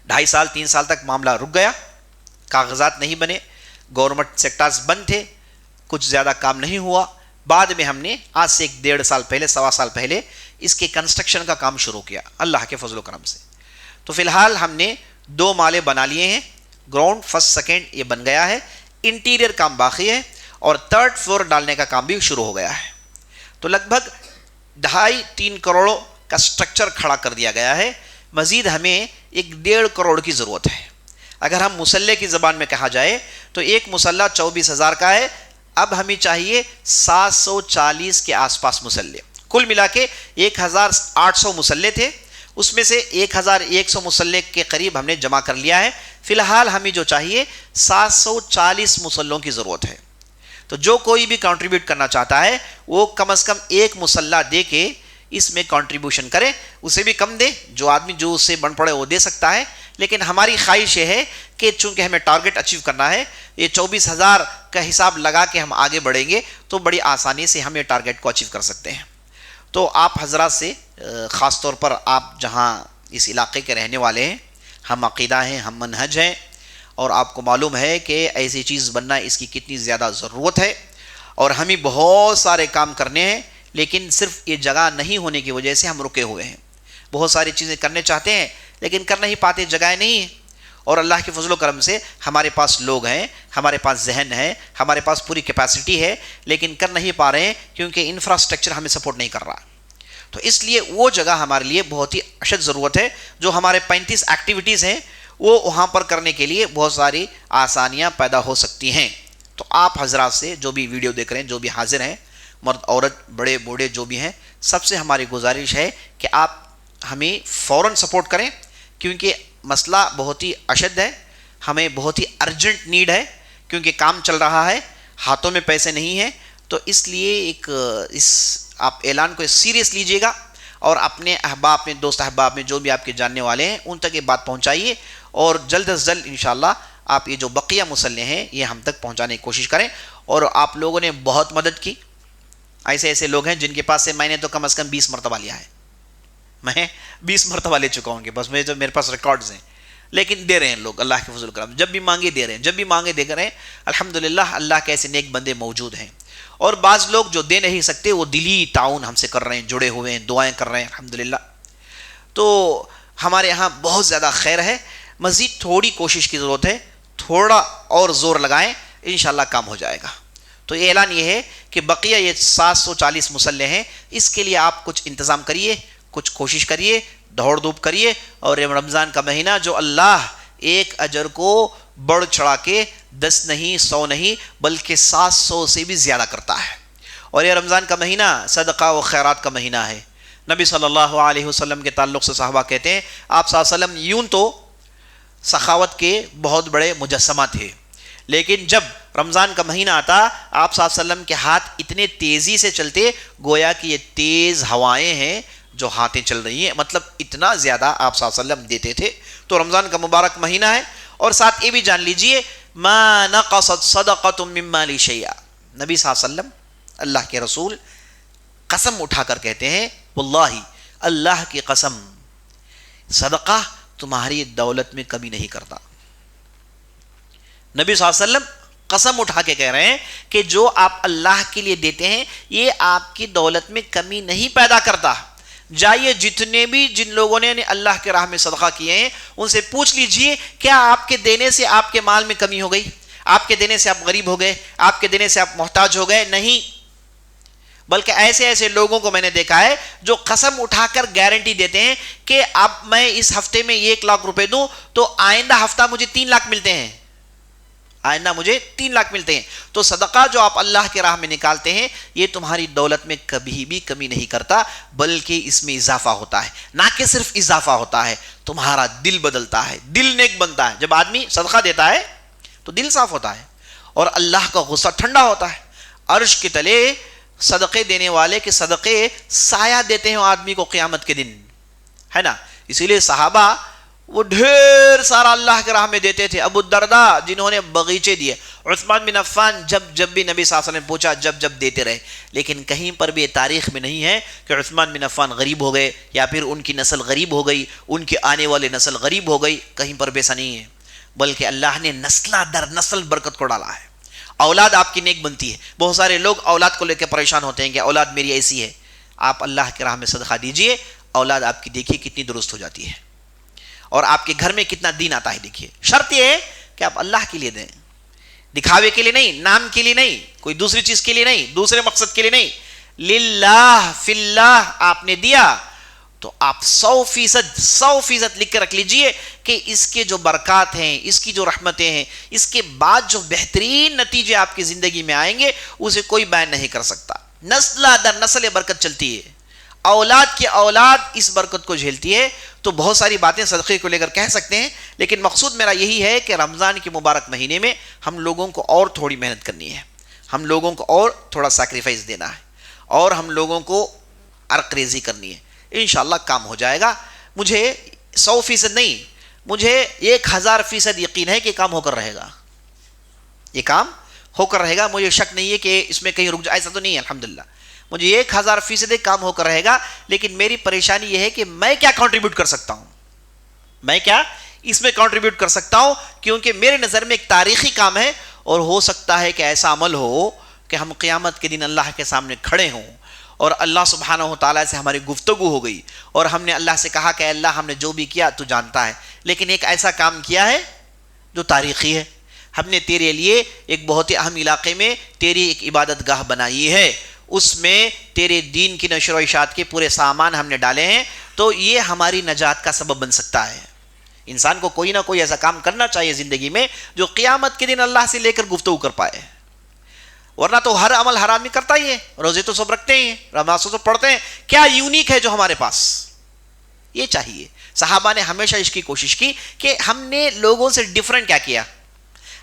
2.5 سال 3 سال تک معاملہ رک گیا، کاغذات نہیں بنے، گورنمنٹ سیکٹرز بند تھے، کچھ زیادہ کام نہیں ہوا. بعد میں ہم نے آج سے 1.5 سال پہلے 1.25 سال پہلے اس کے کنسٹرکشن کا کام شروع کیا اللہ کے فضل و کرم سے. تو فی الحال ہم نے 2 مالے بنا لیے ہیں، گراؤنڈ فرسٹ سیکنڈ یہ بن گیا ہے، انٹیریئر کام باقی ہے اور 3rd فلور ڈالنے کا کام بھی شروع ہو گیا ہے. تو لگ بھگ 2.5-3 کروڑ کا سٹرکچر کھڑا کر دیا گیا ہے. مزید ہمیں 1.5 کروڑ کی ضرورت ہے. اگر ہم مسلح کی زبان میں کہا جائے تو ایک مسلح 24,000 کا ہے، اب ہمیں چاہیے 740 کے آس پاس مسلح. کل ملا کے 1,800 مسلح تھے، اس میں سے 1,100 مسلح کے قریب ہم نے جمع کر لیا ہے. فی الحال ہمیں جو چاہیے 740 مسلحوں کی ضرورت ہے. تو جو کوئی بھی کنٹریبیوٹ کرنا چاہتا ہے وہ کم از کم 1 مسلح دے کے اس میں کنٹریبیوشن کرے، اسے بھی کم دے، جو آدمی جو اس سے بن پڑے وہ دے سکتا ہے. لیکن ہماری خواہش یہ ہے کہ چونکہ ہمیں ٹارگٹ اچیو کرنا ہے، یہ 24,000 کا حساب لگا کے ہم آگے بڑھیں گے تو بڑی آسانی سے ہم یہ ٹارگٹ کو اچیو کر سکتے ہیں. تو آپ حضرات سے خاص طور پر آپ جہاں اس علاقے کے رہنے والے ہیں، ہم عقیدہ ہیں، ہم منہج ہیں، اور آپ کو معلوم ہے کہ ایسی چیز بننا اس کی کتنی زیادہ ضرورت ہے، اور ہمیں بہت سارے کام کرنے ہیں لیکن صرف یہ جگہ نہیں ہونے کی وجہ سے ہم رکے ہوئے ہیں. بہت ساری چیزیں کرنے چاہتے ہیں لیکن کر نہیں پاتے، جگہیں نہیں ہیں. اور اللہ کے فضل و کرم سے ہمارے پاس لوگ ہیں، ہمارے پاس ذہن ہے، ہمارے پاس پوری کیپیسٹی ہے، لیکن کر نہیں پا رہے ہیں کیونکہ انفراسٹرکچر ہمیں سپورٹ نہیں کر رہا. تو اس لیے وہ جگہ ہمارے لیے بہت ہی اشد ضرورت ہے. جو ہمارے 35 ایکٹیویٹیز ہیں وہ وہاں پر کرنے کے لیے بہت ساری آسانیاں پیدا ہو سکتی ہیں. تو آپ حضرات سے جو بھی ویڈیو دیکھ رہے ہیں، جو بھی حاضر ہیں، مرد عورت بڑے بوڑھے جو بھی ہیں، سب سے ہماری گزارش ہے کہ آپ ہمیں فوراً سپورٹ کریں، کیونکہ مسئلہ بہت ہی اشد ہے، ہمیں بہت ہی ارجنٹ نیڈ ہے، کیونکہ کام چل رہا ہے، ہاتھوں میں پیسے نہیں ہیں. تو اس لیے اس آپ اعلان کو سیریس لیجئے گا اور اپنے احباب میں، دوست احباب میں جو بھی آپ کے جاننے والے ہیں ان تک یہ بات پہنچائیے، اور جلد از جلد انشاءاللہ آپ یہ جو بقیہ مسلح ہیں یہ ہم تک پہنچانے کی کوشش کریں. اور آپ لوگوں نے بہت مدد کی. ایسے لوگ ہیں جن کے پاس سے میں نے تو کم از کم 20 مرتبہ لیا ہے، میں 20 مرتبہ لے چکا ہوں، کہ بس میرے پاس ریکارڈز ہیں. لیکن دے رہے ہیں لوگ اللہ کے فضل و کرم، جب بھی مانگے دے رہے ہیں، جب بھی مانگے دے رہے ہیں. الحمدللہ اللہ کے ایسے نیک بندے موجود ہیں. اور بعض لوگ جو دے نہیں سکتے وہ دلی تعاون ہم سے کر رہے ہیں، جڑے ہوئے ہیں، دعائیں کر رہے ہیں الحمدللہ. تو ہمارے یہاں بہت زیادہ خیر ہے. مزید تھوڑی کوشش کی ضرورت ہے، تھوڑا اور زور لگائیں، انشاءاللہ کام ہو جائے گا. تو یہ اعلان یہ ہے کہ بقیہ یہ 740 مصلے ہیں، اس کے لیے آپ کچھ انتظام کریے، کچھ کوشش کریے، دوڑ دھوپ کریے، اور یہ رمضان کا مہینہ جو اللہ ایک اجر کو بڑھ چڑھا کے 10 نہیں 100 نہیں بلکہ 700 سے بھی زیادہ کرتا ہے، اور یہ رمضان کا مہینہ صدقہ و خیرات کا مہینہ ہے۔ نبی صلی اللہ علیہ وسلم کے تعلق سے صحابہ کہتے ہیں آپ صلی اللہ علیہ وسلم یوں تو سخاوت کے بہت بڑے مجسمہ تھے، لیکن جب رمضان کا مہینہ آتا آپ صلی اللہ علیہ وسلم کے ہاتھ اتنے تیزی سے چلتے گویا کہ یہ تیز ہوائیں ہیں جو ہاتھیں چل رہی ہیں، مطلب اتنا زیادہ آپ صلی اللہ علیہ وسلم دیتے تھے۔ تو رمضان کا مبارک مہینہ ہے، اور ساتھ یہ بھی جان لیجئے ما نقصت صدقۃ من مال شیئا، نبی صلی اللہ علیہ وسلم اللہ کے رسول قسم اٹھا کر کہتے ہیں واللہ اللہ کی قسم صدقہ تمہاری دولت میں کمی نہیں کرتا۔ نبی صلی اللہ علیہ وسلم قسم اٹھا کے کہہ رہے ہیں کہ جو آپ اللہ کے لیے دیتے ہیں یہ آپ کی دولت میں کمی نہیں پیدا کرتا۔ جائیے جتنے بھی جن لوگوں نے اللہ کے راہ میں صدقہ کیے ہیں ان سے پوچھ لیجئے کیا آپ کے دینے سے آپ کے مال میں کمی ہو گئی؟ آپ کے دینے سے آپ غریب ہو گئے؟ آپ کے دینے سے آپ محتاج ہو گئے؟ نہیں، بلکہ ایسے ایسے لوگوں کو میں نے دیکھا ہے جو قسم اٹھا کر گارنٹی دیتے ہیں کہ اب میں اس ہفتے میں 1 لاکھ روپے دوں تو آئندہ ہفتہ مجھے 3 لاکھ ملتے ہیں، آئندہ مجھے 3 لاکھ ملتے ہیں۔ تو صدقہ جو آپ اللہ کے راہ میں نکالتے ہیں یہ تمہاری دولت میں کبھی بھی کمی نہیں کرتا بلکہ اس میں اضافہ ہوتا ہے، نہ کہ صرف اضافہ ہوتا ہے، تمہارا دل بدلتا ہے، دل نیک بنتا ہے۔ جب آدمی صدقہ دیتا ہے تو دل صاف ہوتا ہے اور اللہ کا غصہ ٹھنڈا ہوتا ہے۔ عرش کے تلے صدقے دینے والے کے صدقے سایہ دیتے ہیں آدمی کو قیامت کے دن، ہے نا۔ اسی لیے صحابہ وہ ڈھیر سارا اللہ کے راہ میں دیتے تھے۔ ابو الدرداء جنہوں نے باغیچے دیے، عثمان بن عفان جب بھی نبی صلی اللہ علیہ وسلم نے پوچھا جب دیتے رہے، لیکن کہیں پر بھی تاریخ میں نہیں ہے کہ عثمان بن عفان غریب ہو گئے یا پھر ان کی نسل غریب ہو گئی، ان کے آنے والے نسل غریب ہو گئی، کہیں پر بھی ایسا نہیں ہے، بلکہ اللہ نے نسلہ در نسل برکت کو ڈالا ہے۔ اولاد آپ کی نیک بنتی ہے۔ بہت سارے لوگ اولاد کو لے کے پریشان ہوتے ہیں کہ اولاد میری ایسی ہے، آپ اللہ کے راہ میں صدقہ دیجئے، اولاد آپ کی دیکھیے کتنی درست ہو جاتی ہے اور آپ کے گھر میں کتنا دین آتا ہے۔ دیکھیے شرط یہ ہے کہ آپ اللہ کے لیے دیں، دکھاوے کے لیے نہیں، نام کے لیے نہیں، کوئی دوسری چیز کے لیے نہیں، دوسرے مقصد کے لیے نہیں، للہ فی اللہ آپ نے دیا تو آپ 100% لکھ کے رکھ لیجئے کہ اس کے جو برکات ہیں، اس کی جو رحمتیں ہیں، اس کے بعد جو بہترین نتیجے آپ کی زندگی میں آئیں گے اسے کوئی بیان نہیں کر سکتا۔ نسل در نسل برکت چلتی ہے، اولاد کی اولاد اس برکت کو جھیلتی ہے۔ تو بہت ساری باتیں صدقے کو لے کر کہہ سکتے ہیں، لیکن مقصود میرا یہی ہے کہ رمضان کے مبارک مہینے میں ہم لوگوں کو اور تھوڑی محنت کرنی ہے، ہم لوگوں کو اور تھوڑا سیکریفائس دینا ہے، اور ہم لوگوں کو عرق ریزی کرنی ہے۔ انشاءاللہ کام ہو جائے گا۔ مجھے 100% نہیں، مجھے 1000% یقین ہے کہ کام ہو کر رہے گا، یہ کام ہو کر رہے گا۔ مجھے شک نہیں ہے کہ اس میں کہیں رک جائے، ایسا تو نہیں ہے الحمدللہ۔ مجھے 1000% کام ہو کر رہے گا، لیکن میری پریشانی یہ ہے کہ میں کیا کنٹریبیوٹ کر سکتا ہوں، میں کیا اس میں کنٹریبیوٹ کر سکتا ہوں، کیونکہ میرے نظر میں ایک تاریخی کام ہے، اور ہو سکتا ہے کہ ایسا عمل ہو کہ ہم قیامت کے دن اللہ کے سامنے کھڑے ہوں اور اللہ سبحانہ و تعالیٰ سے ہماری گفتگو ہو گئی اور ہم نے اللہ سے کہا کہ اللہ ہم نے جو بھی کیا تو جانتا ہے، لیکن ایک ایسا کام کیا ہے جو تاریخی ہے، ہم نے تیرے لیے ایک بہت ہی اہم علاقے میں تیری ایک عبادت گاہ بنائی ہے، اس میں تیرے دین کی نشر و اشاعت کے پورے سامان ہم نے ڈالے ہیں، تو یہ ہماری نجات کا سبب بن سکتا ہے۔ انسان کو کوئی نہ کوئی ایسا کام کرنا چاہیے زندگی میں جو قیامت کے دن اللہ سے لے کر گفتگو کر پائے، ورنہ تو ہر عمل ہر آدمی کرتا ہی ہے، روزے تو سب رکھتے ہیں، نماز تو پڑھتے ہیں، کیا یونیک ہے جو ہمارے پاس؟ یہ چاہیے۔ صحابہ نے ہمیشہ اس کی کوشش کی کہ ہم نے لوگوں سے ڈیفرنٹ کیا کیا،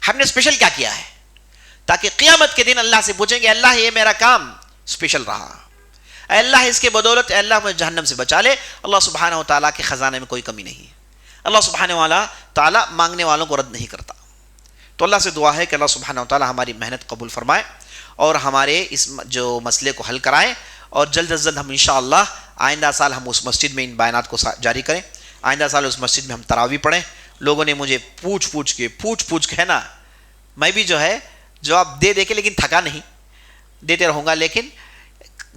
ہم نے اسپیشل کیا کیا ہے، تاکہ قیامت کے دن اللہ سے پوچھیں گے اللہ یہ میرا کام اسپیشل رہا، اے اللہ اس کے بدولت اے اللہ مجھے جہنم سے بچا لے۔ اللہ سبحانہ و تعالیٰ کے خزانے میں کوئی کمی نہیں ہے، اللہ سبحانہ و تعالیٰ مانگنے والوں کو رد نہیں کرتا۔ تو اللہ سے دعا ہے کہ اللہ سبحانہ و تعالیٰ ہماری محنت قبول فرمائے اور ہمارے اس جو مسئلے کو حل کرائیں، اور جلد از جلد ہم انشاءاللہ آئندہ سال ہم اس مسجد میں ان بیانات کو جاری کریں، آئندہ سال اس مسجد میں ہم تراویح پڑھیں۔ لوگوں نے مجھے پوچھ کے ہے نا، میں بھی جو ہے جواب دے کے لیکن تھکا نہیں، دیتے رہوں گا، لیکن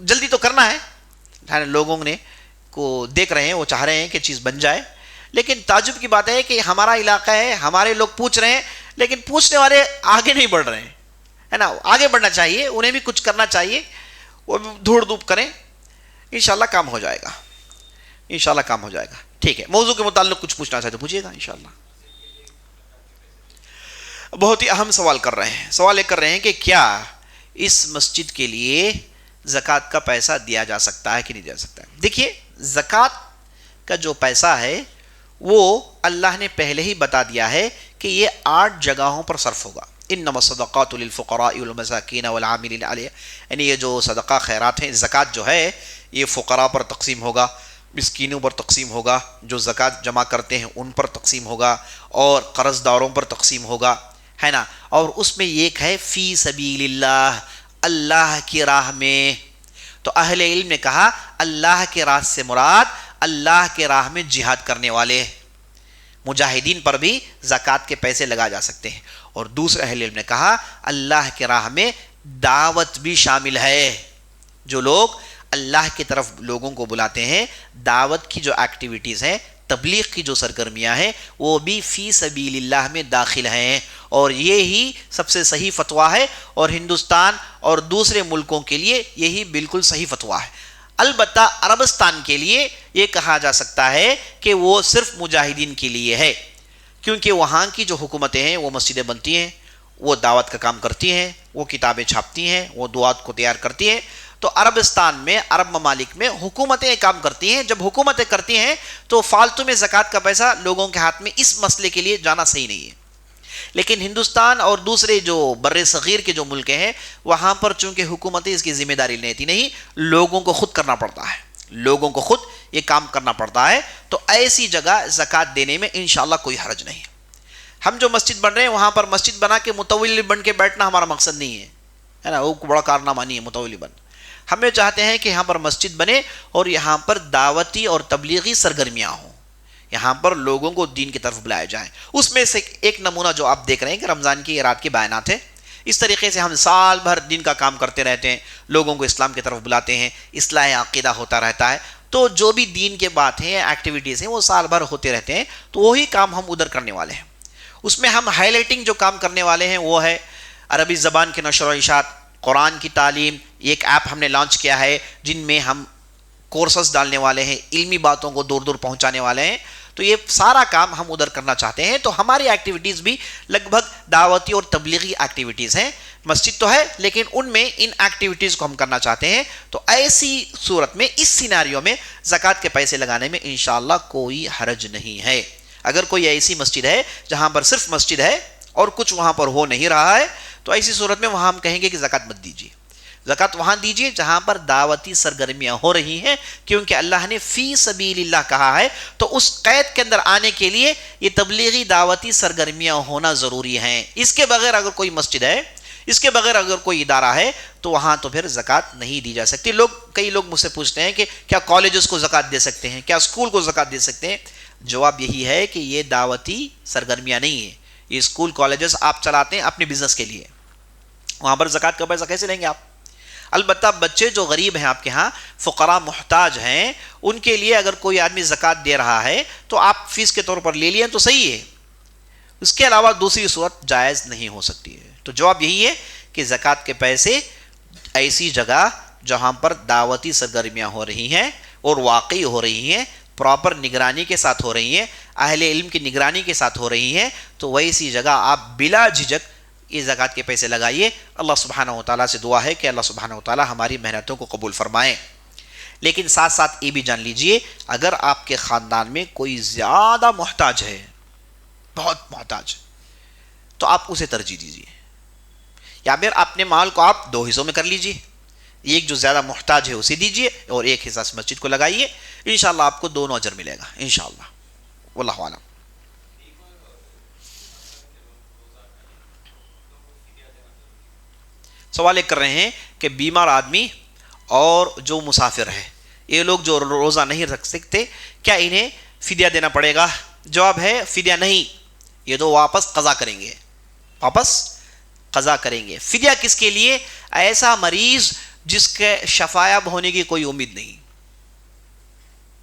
جلدی تو کرنا ہے، لوگوں نے کو دیکھ رہے ہیں، وہ چاہ رہے ہیں کہ چیز بن جائے، لیکن تعجب کی بات ہے کہ ہمارا علاقہ ہے، ہمارے لوگ پوچھ رہے ہیں، لیکن پوچھنے والے آگے نہیں بڑھ رہے ہیں، ہے نا. آگے بڑھنا چاہیے, انہیں بھی کچھ کرنا چاہیے, وہ بھی دھوڑ دھوپ کریں, انشاءاللہ کام ہو جائے گا, انشاءاللہ کام ہو جائے گا. ٹھیک ہے, موضوع کے متعلق کچھ پوچھنا چاہتے پوچھیے گا انشاءاللہ. بہت ہی اہم سوال کر رہے ہیں. سوال یہ کر رہے ہیں کہ کیا اس مسجد کے لیے زکوٰۃ کا پیسہ دیا جا سکتا ہے کہ نہیں دیا جا سکتا ہے. دیکھیے, زکوٰۃ کا جو پیسہ ہے وہ اللہ نے پہلے ہی بتا دیا ہے کہ یہ 8 جگہوں پر صرف ہوگا. انما الصدقات للفقراء والمساکین والعاملین علیہ, یعنی یہ جو صدقہ خیرات ہیں, زکوٰۃ جو ہے یہ فقراء پر تقسیم ہوگا, مسکینوں پر تقسیم ہوگا, جو زکوٰۃ جمع کرتے ہیں ان پر تقسیم ہوگا, اور قرض داروں پر تقسیم ہوگا, ہے نا. اور اس میں ایک ہے فی سبیل اللہ, اللہ کی راہ میں. تو اہل علم نے کہا اللہ کے راہ سے مراد اللہ کے راہ میں جہاد کرنے والے مجاہدین پر بھی زکوٰۃ کے پیسے لگا جا سکتے ہیں. اور دوسرے اہل علم نے کہا اللہ کے راہ میں دعوت بھی شامل ہے. جو لوگ اللہ کی طرف لوگوں کو بلاتے ہیں, دعوت کی جو ایکٹیویٹیز ہیں, تبلیغ کی جو سرگرمیاں ہیں, وہ بھی فی سبیل اللہ میں داخل ہیں. اور یہی سب سے صحیح فتویٰ ہے, اور ہندوستان اور دوسرے ملکوں کے لیے یہی بالکل صحیح فتویٰ ہے. البتہ عربستان کے لیے یہ کہا جا سکتا ہے کہ وہ صرف مجاہدین کے لیے ہے, کیونکہ وہاں کی جو حکومتیں ہیں وہ مسجدیں بنتی ہیں, وہ دعوت کا کام کرتی ہیں, وہ کتابیں چھاپتی ہیں, وہ دعات کو تیار کرتی ہیں. تو عربستان میں, عرب ممالک میں حکومتیں کام کرتی ہیں. جب حکومتیں کرتی ہیں تو فالتو میں زکوٰۃ کا پیسہ لوگوں کے ہاتھ میں اس مسئلے کے لیے جانا صحیح نہیں ہے. لیکن ہندوستان اور دوسرے جو بر صغیر کے جو ملک ہیں, وہاں پر چونکہ حکومتیں اس کی ذمہ داری لیتی نہیں, لوگوں کو خود کرنا پڑتا ہے, لوگوں کو خود یہ کام کرنا پڑتا ہے. تو ایسی جگہ زکوٰۃ دینے میں انشاءاللہ کوئی حرج نہیں. ہم جو مسجد بن رہے ہیں وہاں پر مسجد بنا کے متولی بن کے بیٹھنا ہمارا مقصد نہیں ہے نا, وہ بڑا کارنامہ نہیں ہے متولی بن. ہمیں چاہتے ہیں کہ یہاں پر مسجد بنے اور یہاں پر دعوتی اور تبلیغی سرگرمیاں ہوں, یہاں پر لوگوں کو دین کی طرف بلائے جائیں. اس میں سے ایک نمونہ جو آپ دیکھ رہے ہیں کہ رمضان کی رات کے بیانات ہیں, اس طریقے سے ہم سال بھر دین کا کام کرتے رہتے ہیں, لوگوں کو اسلام کی طرف بلاتے ہیں, اصلاح عقیدہ ہوتا رہتا ہے. تو جو بھی دین کے بات ہیں, ایکٹیویٹیز ہیں, وہ سال بھر ہوتے رہتے ہیں. تو وہی کام ہم ادھر کرنے والے ہیں. اس میں ہم ہائی لائٹنگ جو کام کرنے والے ہیں وہ ہے عربی زبان کے نشر و اشاعت, قرآن کی تعلیم. ایک ایپ ہم نے لانچ کیا ہے جن میں ہم کورسز ڈالنے والے ہیں, علمی باتوں کو دور دور پہنچانے والے ہیں. تو یہ سارا کام ہم ادھر کرنا چاہتے ہیں. تو ہماری ایکٹیویٹیز بھی لگ بھگ دعوتی اور تبلیغی ایکٹیویٹیز ہیں. مسجد تو ہے لیکن ان میں ان ایکٹیویٹیز کو ہم کرنا چاہتے ہیں. تو ایسی صورت میں, اس سیناریو میں زکوٰۃ کے پیسے لگانے میں انشاءاللہ کوئی حرج نہیں ہے. اگر کوئی ایسی مسجد ہے جہاں پر صرف مسجد ہے اور کچھ وہاں پر ہو نہیں رہا ہے, تو ایسی صورت میں وہاں ہم کہیں گے کہ زکوٰۃ مت دیجیے. زکوٰۃ وہاں دیجیے جہاں پر دعوتی سرگرمیاں ہو رہی ہیں, کیونکہ اللہ نے فی سبیل اللہ کہا ہے. تو اس قید کے اندر آنے کے لیے یہ تبلیغی دعوتی سرگرمیاں ہونا ضروری ہیں. اس کے بغیر اگر کوئی مسجد ہے, اس کے بغیر اگر کوئی ادارہ ہے, تو وہاں تو پھر زکوٰۃ نہیں دی جا سکتی. کئی لوگ مجھ سے پوچھتے ہیں کہ کیا کالجز کو زکوٰۃ دے سکتے ہیں, کیا اسکول کو زکوٰۃ دے سکتے ہیں. جواب یہی ہے کہ یہ دعوتی سرگرمیاں نہیں ہیں. یہ اسکول کالجز آپ چلاتے ہیں اپنے بزنس کے لیے, وہاں پر زکوٰۃ کا پیسہ کیسے لیں گے آپ. البتہ بچے جو غریب ہیں آپ کے ہاں, فقراء محتاج ہیں, ان کے لیے اگر کوئی آدمی زکوٰۃ دے رہا ہے تو آپ فیس کے طور پر لے لیں تو صحیح ہے. اس کے علاوہ دوسری صورت جائز نہیں ہو سکتی ہے. تو جواب یہی ہے کہ زکوٰۃ کے پیسے ایسی جگہ جہاں پر دعوتی سرگرمیاں ہو رہی ہیں اور واقعی ہو رہی ہیں, پراپر نگرانی کے ساتھ ہو رہی ہیں, اہل علم کی نگرانی کے ساتھ ہو رہی ہیں, تو ویسی جگہ آپ بلا جھجک یہ زکوٰۃ کے پیسے لگائیے. اللہ سبحانہ و تعالیٰ سے دعا ہے کہ اللہ سبحانہ و تعالیٰ ہماری محنتوں کو قبول فرمائیں. لیکن ساتھ ساتھ یہ بھی جان لیجئے, اگر آپ کے خاندان میں کوئی زیادہ محتاج ہے, بہت محتاج, تو آپ اسے ترجیح دیجیے. یا پھر اپنے مال کو آپ 2 حصوں میں کر لیجیے, ایک جو زیادہ محتاج ہے اسے دیجیے اور ایک حصہ مسجد کو لگائیے. انشاءاللہ آپ کو دونوں اجر ملے گا انشاءاللہ. واللہ اعلم. سوال ایک کر رہے ہیں کہ بیمار آدمی اور جو مسافر ہے, یہ لوگ جو روزہ نہیں رکھ سکتے, کیا انہیں فدیہ دینا پڑے گا. جواب ہے فدیہ نہیں, یہ تو واپس قضا کریں گے, واپس قضا کریں گے. فدیہ کس کے لیے؟ ایسا مریض جس کے شفا یاب ہونے کی کوئی امید نہیں.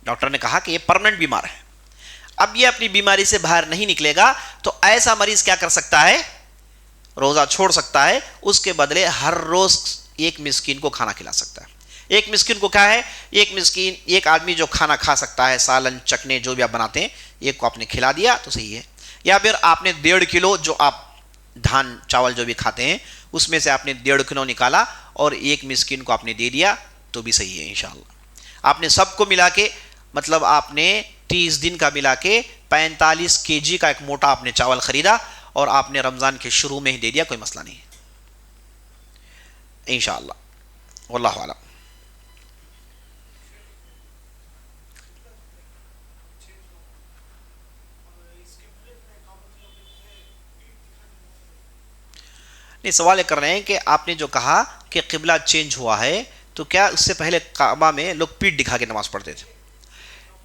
ڈاکٹر نے کہا کہ یہ پرمننٹ بیمار ہے, اب یہ اپنی بیماری سے باہر نہیں نکلے گا, تو ایسا مریض کیا کر سکتا ہے؟ روزہ چھوڑ سکتا ہے، اس کے بدلے ہر روز ایک مسکین کو کھانا کھلا سکتا ہے۔ ایک مسکین کو کیا ہے، ایک آدمی جو کھانا کھا سکتا ہے، سالن چکنے جو بھی آپ بناتے ہیں، ایک کو آپ نے کھلا دیا تو صحیح ہے۔ یا پھر آپ نے 1.5 کلو جو آپ دھان چاول جو بھی کھاتے ہیں اس میں سے آپ نے 1.5 کلو نکالا اور ایک مسکین کو آپ نے دے دیا تو بھی صحیح ہے انشاءاللہ۔ آپ نے سب کو ملا کے مطلب آپ نے 30 دن کا ملا کے 45 kg کا ایک موٹا آپ نے چاول خریدا اور آپ نے رمضان کے شروع میں ہی دے دیا، کوئی مسئلہ نہیں انشاءاللہ، واللہ اعلم۔ نہیں، سوال یہ کر رہے ہیں کہ آپ نے جو کہا کہ قبلہ چینج ہوا ہے تو کیا اس سے پہلے کعبہ میں لوگ پیٹ دکھا کے نماز پڑھتے تھے؟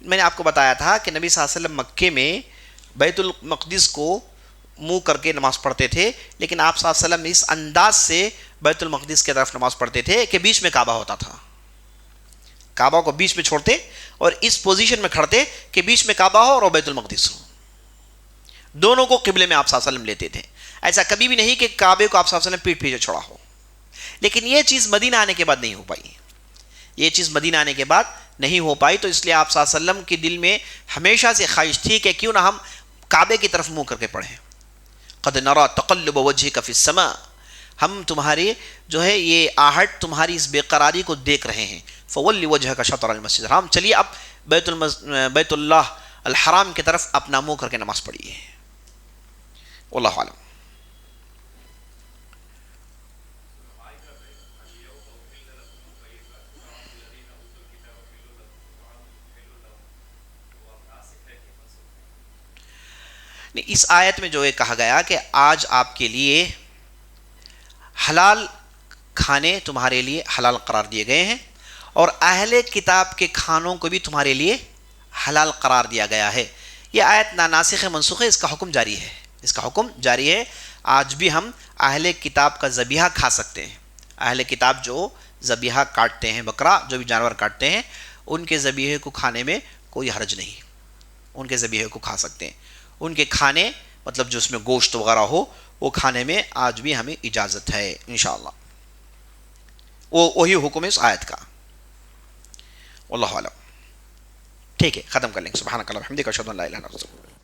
میں نے آپ کو بتایا تھا کہ نبی صلی اللہ علیہ وسلم مکے میں بیت المقدس کو منہ کر کے نماز پڑھتے تھے، لیکن آپ صلی اللہ علیہ وسلم اس انداز سے بیت المقدس کی طرف نماز پڑھتے تھے کہ بیچ میں کعبہ ہوتا تھا، کعبہ کو بیچ میں چھوڑتے اور اس پوزیشن میں کھڑتے کہ بیچ میں کعبہ ہو اور بیت المقدس ہو، دونوں کو قبلے میں آپ صلی اللہ علیہ وسلم لیتے تھے۔ ایسا کبھی بھی نہیں کہ کعبے کو آپ صلی اللہ علیہ وسلم پیٹ پیچھے چھوڑا ہو، لیکن یہ چیز مدینہ آنے کے بعد نہیں ہو پائی، یہ چیز مدینہ آنے کے بعد نہیں ہو پائی، تو اس لیے آپ صلی اللہ علیہ وسلم کے دل میں ہمیشہ سے خواہش تھی کہ کیوں نہ ہم کعبے کی طرف منہ کر کے پڑھیں۔ قد نرى تقلب وجهك في السماء، ہم تمہاری جو ہے یہ آہٹ تمہاری اس بے قراری کو دیکھ رہے ہیں، فولی وجهك شطر المسجد الحرام، چلیے اب بیت اللہ الحرام کی طرف اپنا منہ کر کے نماز پڑھیے، واللہ اعلم۔ اس آیت میں جو یہ کہا گیا کہ آج آپ کے لیے حلال کھانے تمہارے لیے حلال قرار دیے گئے ہیں اور اہل کتاب کے کھانوں کو بھی تمہارے لیے حلال قرار دیا گیا ہے، یہ آیت نہ ناسخ منسوخ ہے، اس کا حکم جاری ہے، اس کا حکم جاری ہے۔ آج بھی ہم اہل کتاب کا ذبیحہ کھا سکتے ہیں، اہل کتاب جو ذبیحہ کاٹتے ہیں، بکرا جو بھی جانور کاٹتے ہیں، ان کے ذبیحے کو کھانے میں کوئی حرج نہیں، ان کے ذبیحے کو کھا سکتے ہیں، ان کے کھانے مطلب جو اس میں گوشت وغیرہ ہو وہ کھانے میں آج بھی ہمیں اجازت ہے انشاءاللہ، وہی حکم ہے اس آیت کا، واللہ اعلم۔ ٹھیک ہے، ختم کر لیں گے۔ سبحانک اللہم وبحمدک، اشہد ان لا الہ الا انت۔